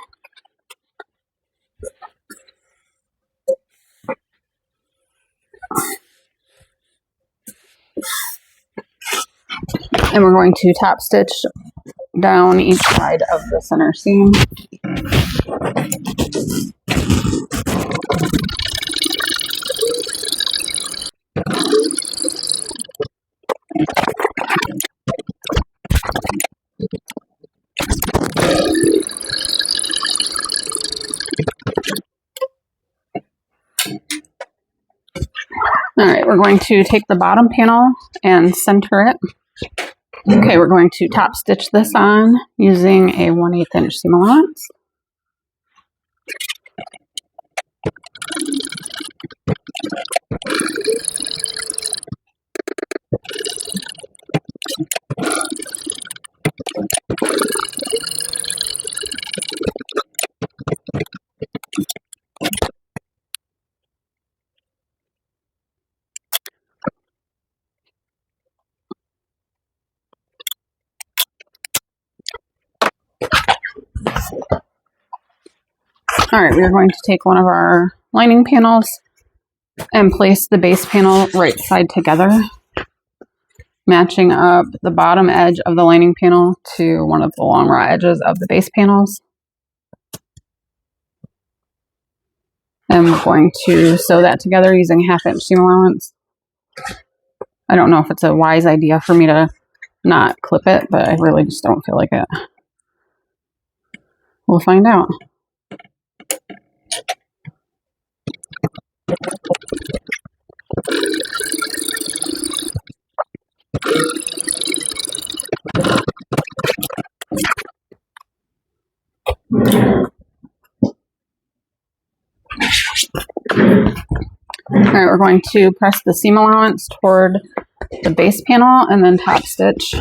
And we're going to top stitch down each side of the center seam. All right, we're going to take the bottom panel and center it. Okay, we're going to top stitch this on using a 1/8 inch seam allowance. All right, we're going to take one of our lining panels and place the base panel right side together, matching up the bottom edge of the lining panel to one of the long raw edges of the base panels. And we're going to sew that together using 1/2 inch seam allowance. I don't know if it's a wise idea for me to not clip it, but I really just don't feel like it. We'll find out. Alright, we're going to press the seam allowance toward the base panel and then top stitch.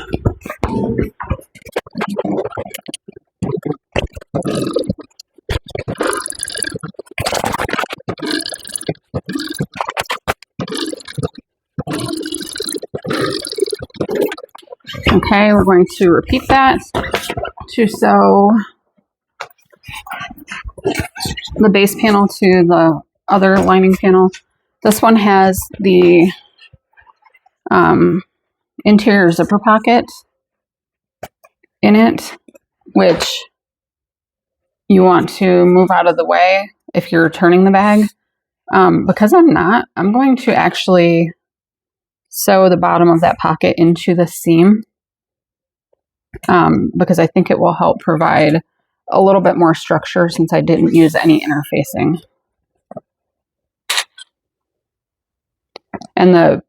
Okay, we're going to repeat that to sew the base panel to the other lining panel. This one has the interior zipper pocket in it, which you want to move out of the way if you're turning the bag. Because I'm not, I'm going to actually sew the bottom of that pocket into the seam, because I think it will help provide a little bit more structure since I didn't use any interfacing. And the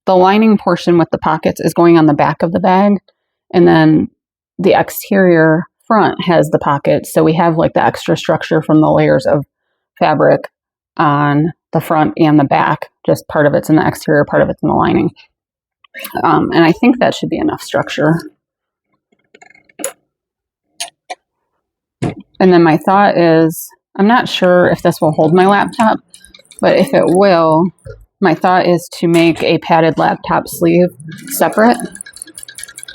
lining portion with the pockets is going on the back of the bag, and then the exterior front has the pockets, so we have like the extra structure from the layers of fabric on the front and the back. Just part of it's in the exterior, part of it's in the lining. And I think that should be enough structure. And then my thought is, I'm not sure if this will hold my laptop, but if it will, my thought is to make a padded laptop sleeve separate,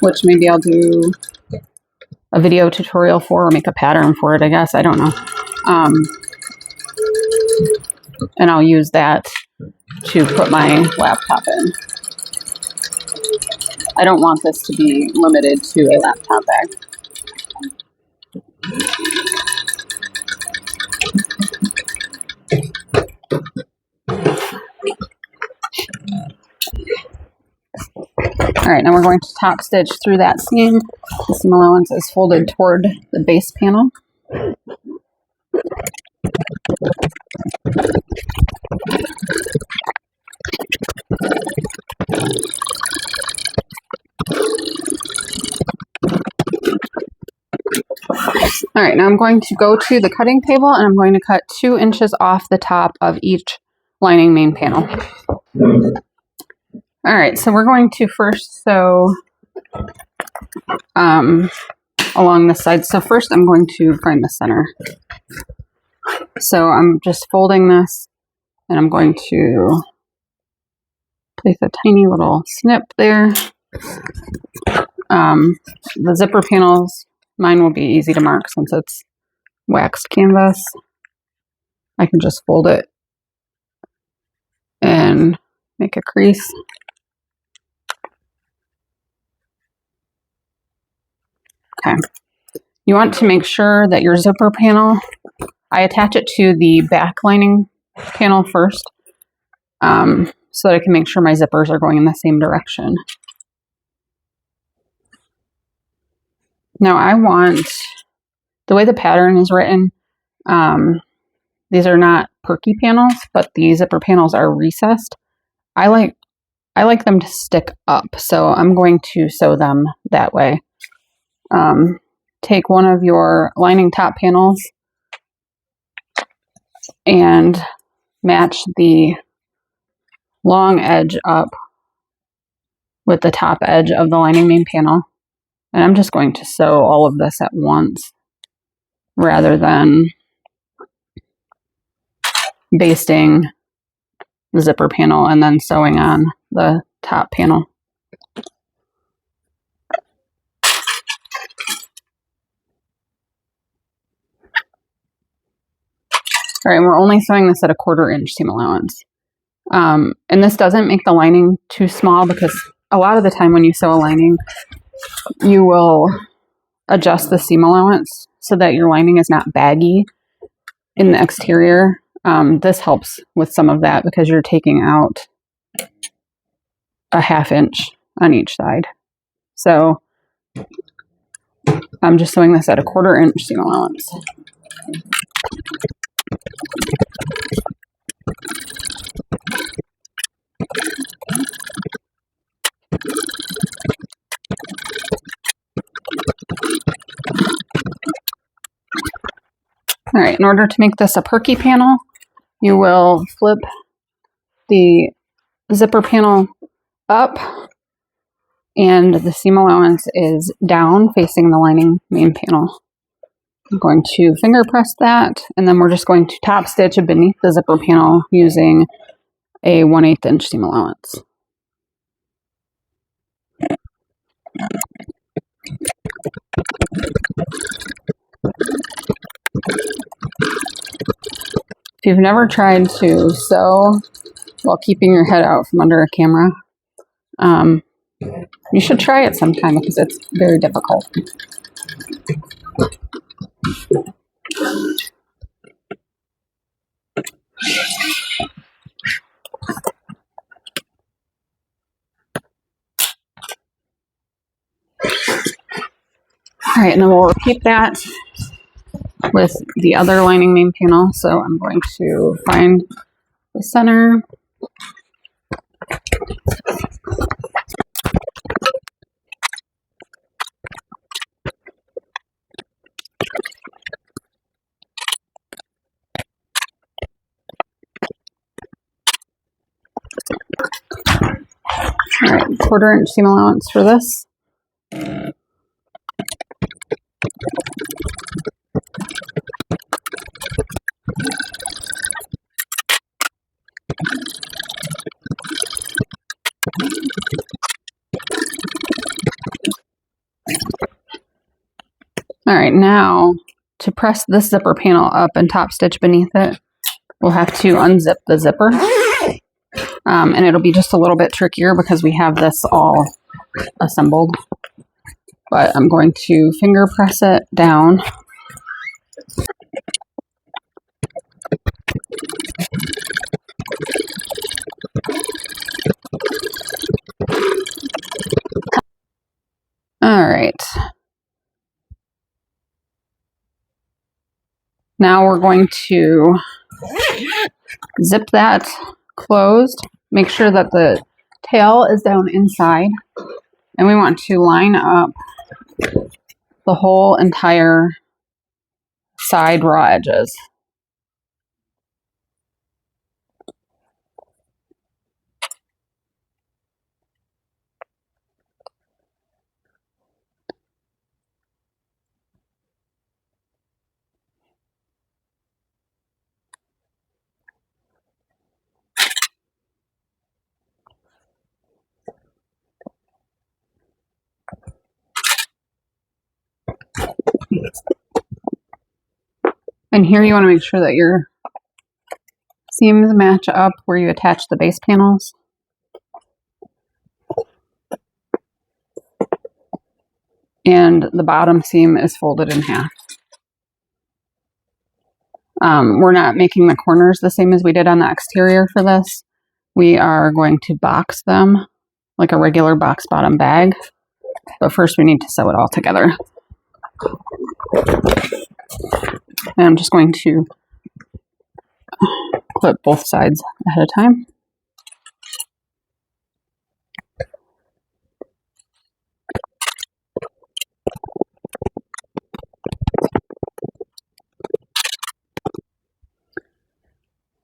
which maybe I'll do a video tutorial for, or make a pattern for it, I guess. I don't know. And I'll use that to put my laptop in. I don't want this to be limited to a laptop bag. All right, now we're going to top stitch through that seam. The seam allowance is folded toward the base panel. All right, now I'm going to go to the cutting table and I'm going to cut 2 inches off the top of each lining main panel. All right, so we're going to first sew along the sides. So first I'm going to find the center. So I'm just folding this and I'm going to place a tiny little snip there. The zipper panels, mine will be easy to mark since it's waxed canvas. I can just fold it and make a crease. Okay. You want to make sure that your zipper panel, I attach it to the back lining panel first, so that I can make sure my zippers are going in the same direction. Now I want, the way the pattern is written, these are not perky panels, but the zipper panels are recessed. I like them to stick up, so I'm going to sew them that way. Take one of your lining top panels and match the long edge up with the top edge of the lining main panel. And I'm just going to sew all of this at once rather than basting the zipper panel and then sewing on the top panel. All right, and we're only sewing this at a 1/4 inch seam allowance. And this doesn't make the lining too small, because a lot of the time when you sew a lining, you will adjust the seam allowance so that your lining is not baggy in the exterior. This helps with some of that because you're taking out a 1/2 inch on each side. So I'm just sewing this at a 1/4 inch seam allowance. All right, in order to make this a perky panel, you will flip the zipper panel up and the seam allowance is down facing the lining main panel. I'm going to finger press that, and then we're just going to top stitch beneath the zipper panel using a 1/8 inch seam allowance. If you've never tried to sew while keeping your head out from under a camera, you should try it sometime because it's very difficult. All right, and then we'll repeat that with the other lining main panel. So I'm going to find the center. All right, 1/4 inch seam allowance for this. All right, now to press this zipper panel up and top stitch beneath it, we'll have to unzip the zipper. And it'll be just a little bit trickier because we have this all assembled. But I'm going to finger press it down. All right. Now we're going to zip that closed. Make sure that the tail is down inside. And we want to line up the whole entire side raw edges. And here you want to make sure that your seams match up where you attach the base panels. And the bottom seam is folded in half. We're not making the corners the same as we did on the exterior for this. We are going to box them like a regular box bottom bag. But first we need to sew it all together. And I'm just going to clip both sides ahead of time.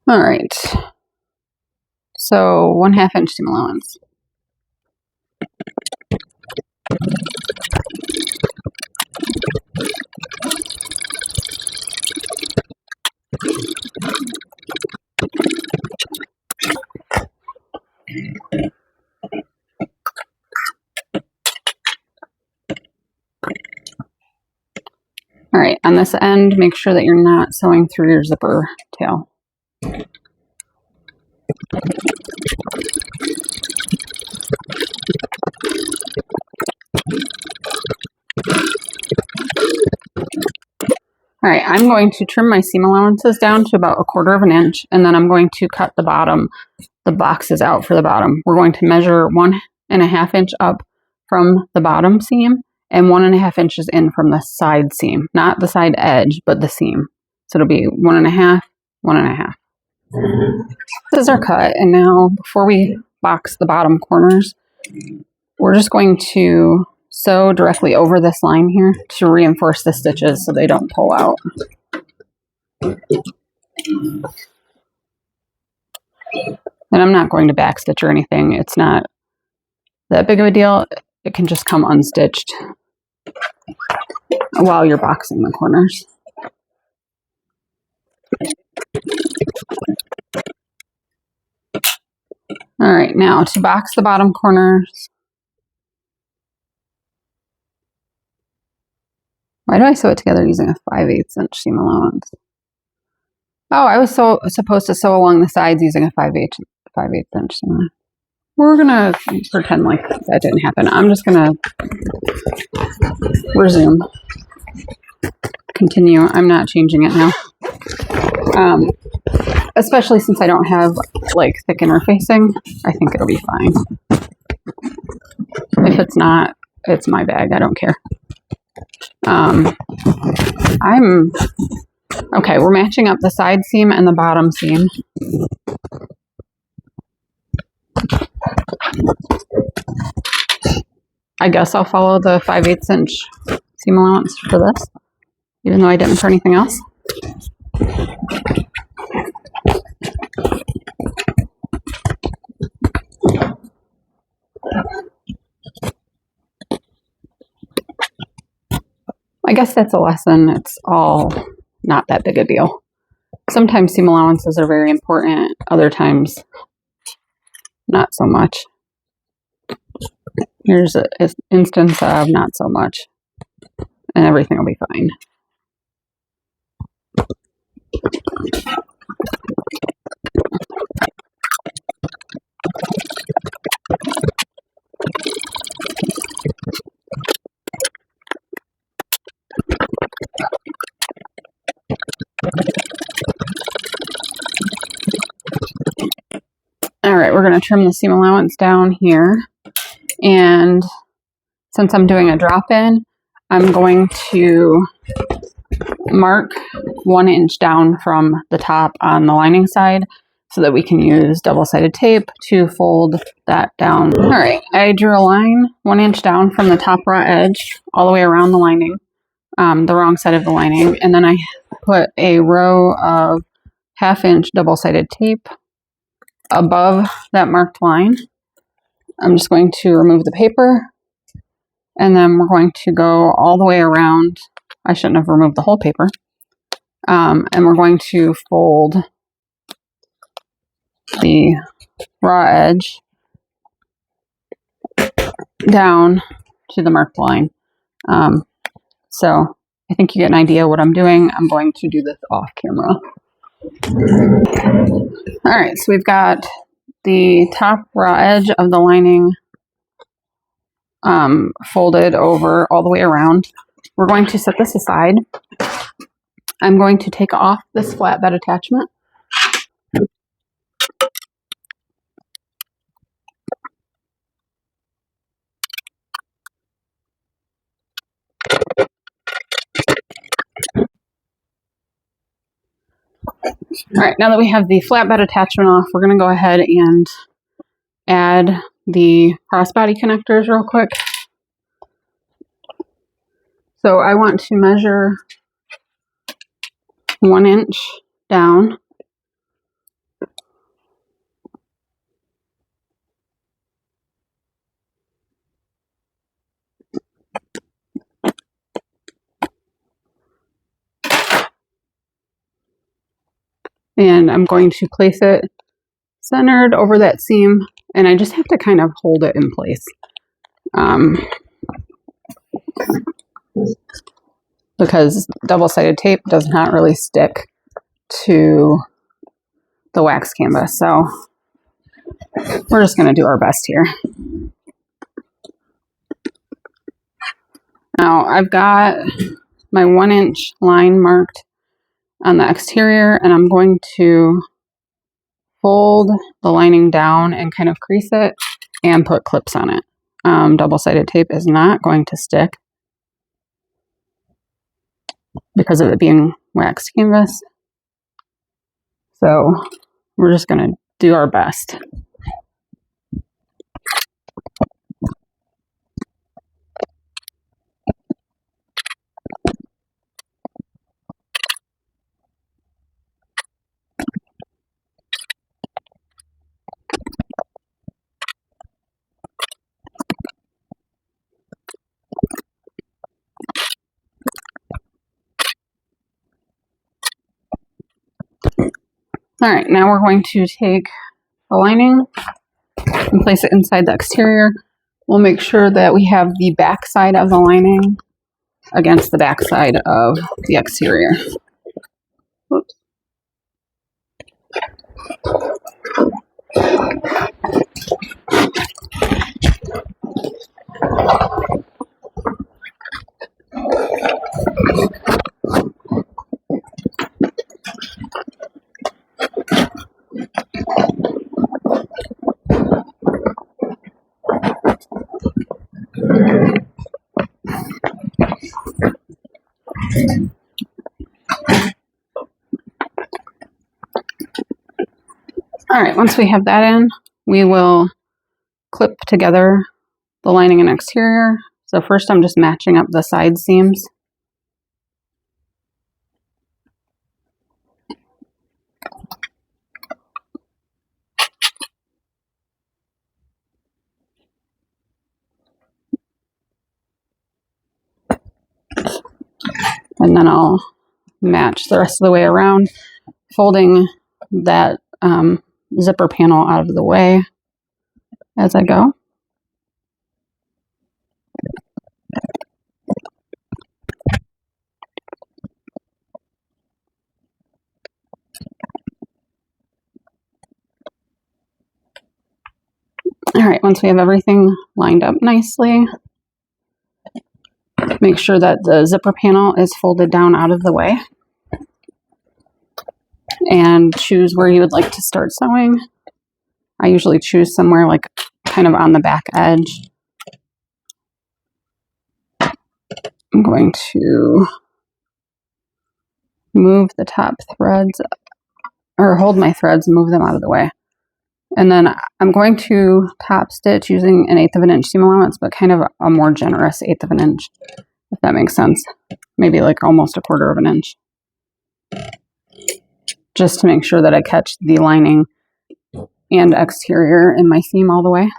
All right, so 1/2 inch seam allowance. All right, on this end, make sure that you're not sewing through your zipper tail. All right, I'm going to trim my seam allowances down to about 1/4 inch, and then I'm going to cut the bottom the boxes out for the bottom. We're going to measure 1.5 inch up from the bottom seam and 1.5 inches in from the side seam, not the side edge, but the seam. So it'll be 1.5, 1.5. This is our cut. And now before we box the bottom corners, we're just going to sew directly over this line here to reinforce the stitches so they don't pull out. And I'm not going to backstitch or anything. It's not that big of a deal. It can just come unstitched while you're boxing the corners. All right, now to box the bottom corners. Why do I sew it together using a 5/8 inch seam allowance? Oh, I was supposed to sew along the sides using a 5/8 inch seam allowance. We're gonna pretend like that didn't happen. I'm just gonna resume. Continue. I'm not changing it now. Especially since I don't have like thick interfacing, I think it'll be fine. If it's not, it's my bag. I don't care. Okay, we're matching up the side seam and the bottom seam. I guess I'll follow the 5/8 inch seam allowance for this, even though I didn't for anything else. I guess that's a lesson. It's all not that big a deal. Sometimes seam allowances are very important. Other times, not so much. Here's an instance of not so much. And everything will be fine. All right, we're going to trim the seam allowance down here. And since I'm doing a drop-in, I'm going to mark 1 inch down from the top on the lining side so that we can use double-sided tape to fold that down. All right, I drew a line 1 inch down from the top raw edge all the way around the lining, the wrong side of the lining, and then I put a row of 1/2 inch double-sided tape above that marked line. I'm just going to remove the paper, and then we're going to go all the way around. I shouldn't have removed the whole paper. And we're going to fold the raw edge down to the marked line. So I think you get an idea what I'm doing. I'm going to do this off camera. All right, so we've got the top raw edge of the lining folded over all the way around. We're going to set this aside. I'm going to take off this flatbed attachment. All right, now that we have the flatbed attachment off, we're going to go ahead and add the crossbody connectors real quick. So I want to measure 1 inch down. And I'm going to place it centered over that seam, and I just have to kind of hold it in place. Because double-sided tape does not really stick to the wax canvas. So we're just going to do our best here. Now I've got my 1 inch line marked on the exterior, and I'm going to fold the lining down and kind of crease it and put clips on it. Double-sided tape is not going to stick because of it being wax canvas. So we're just going to do our best. All right, now we're going to take the lining and place it inside the exterior. We'll make sure that we have the back side of the lining against the back side of the exterior. Oops. All right, once we have that in, we will clip together the lining and exterior. So first I'm just matching up the side seams. And then I'll match the rest of the way around, folding that zipper panel out of the way as I go. All right, once we have everything lined up nicely, make sure that the zipper panel is folded down out of the way. And choose where you would like to start sewing. I usually choose somewhere like kind of on the back edge. I'm going to move the top threads, or hold my threads and move them out of the way. And then I'm going to top stitch using an 1/8 of an inch seam allowance, but kind of a more generous 1/8 of an inch, if that makes sense. Maybe like almost 1/4 of an inch. Just to make sure that I catch the lining and exterior in my seam all the way.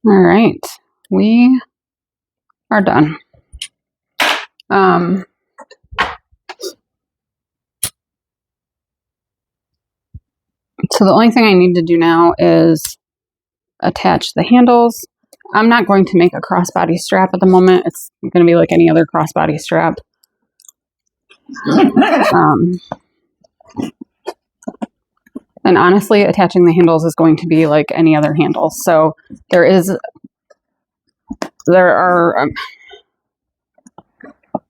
All right, we are done. So the only thing I need to do now is attach the handles. I'm not going to make a crossbody strap at the moment. It's going to be like any other crossbody strap. And honestly, attaching the handles is going to be like any other handle. So there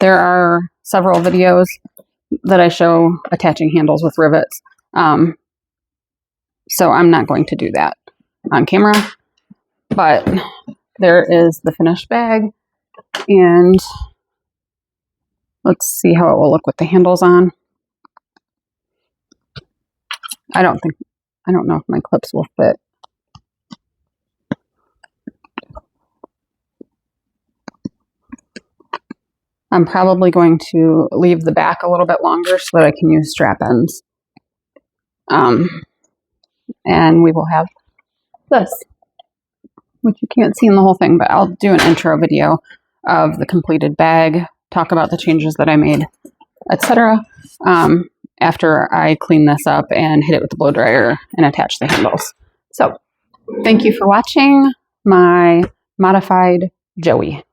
are several videos that I show attaching handles with rivets. So I'm not going to do that on camera, but there is the finished bag, and let's see how it will look with the handles on. I don't know if my clips will fit. I'm probably going to leave the back a little bit longer so that I can use strap ends. And we will have this, which you can't see in the whole thing, but I'll do an intro video of the completed bag, talk about the changes that I made, etc. After I clean this up and hit it with the blow dryer and attach the handles. So thank you for watching my modified Joey.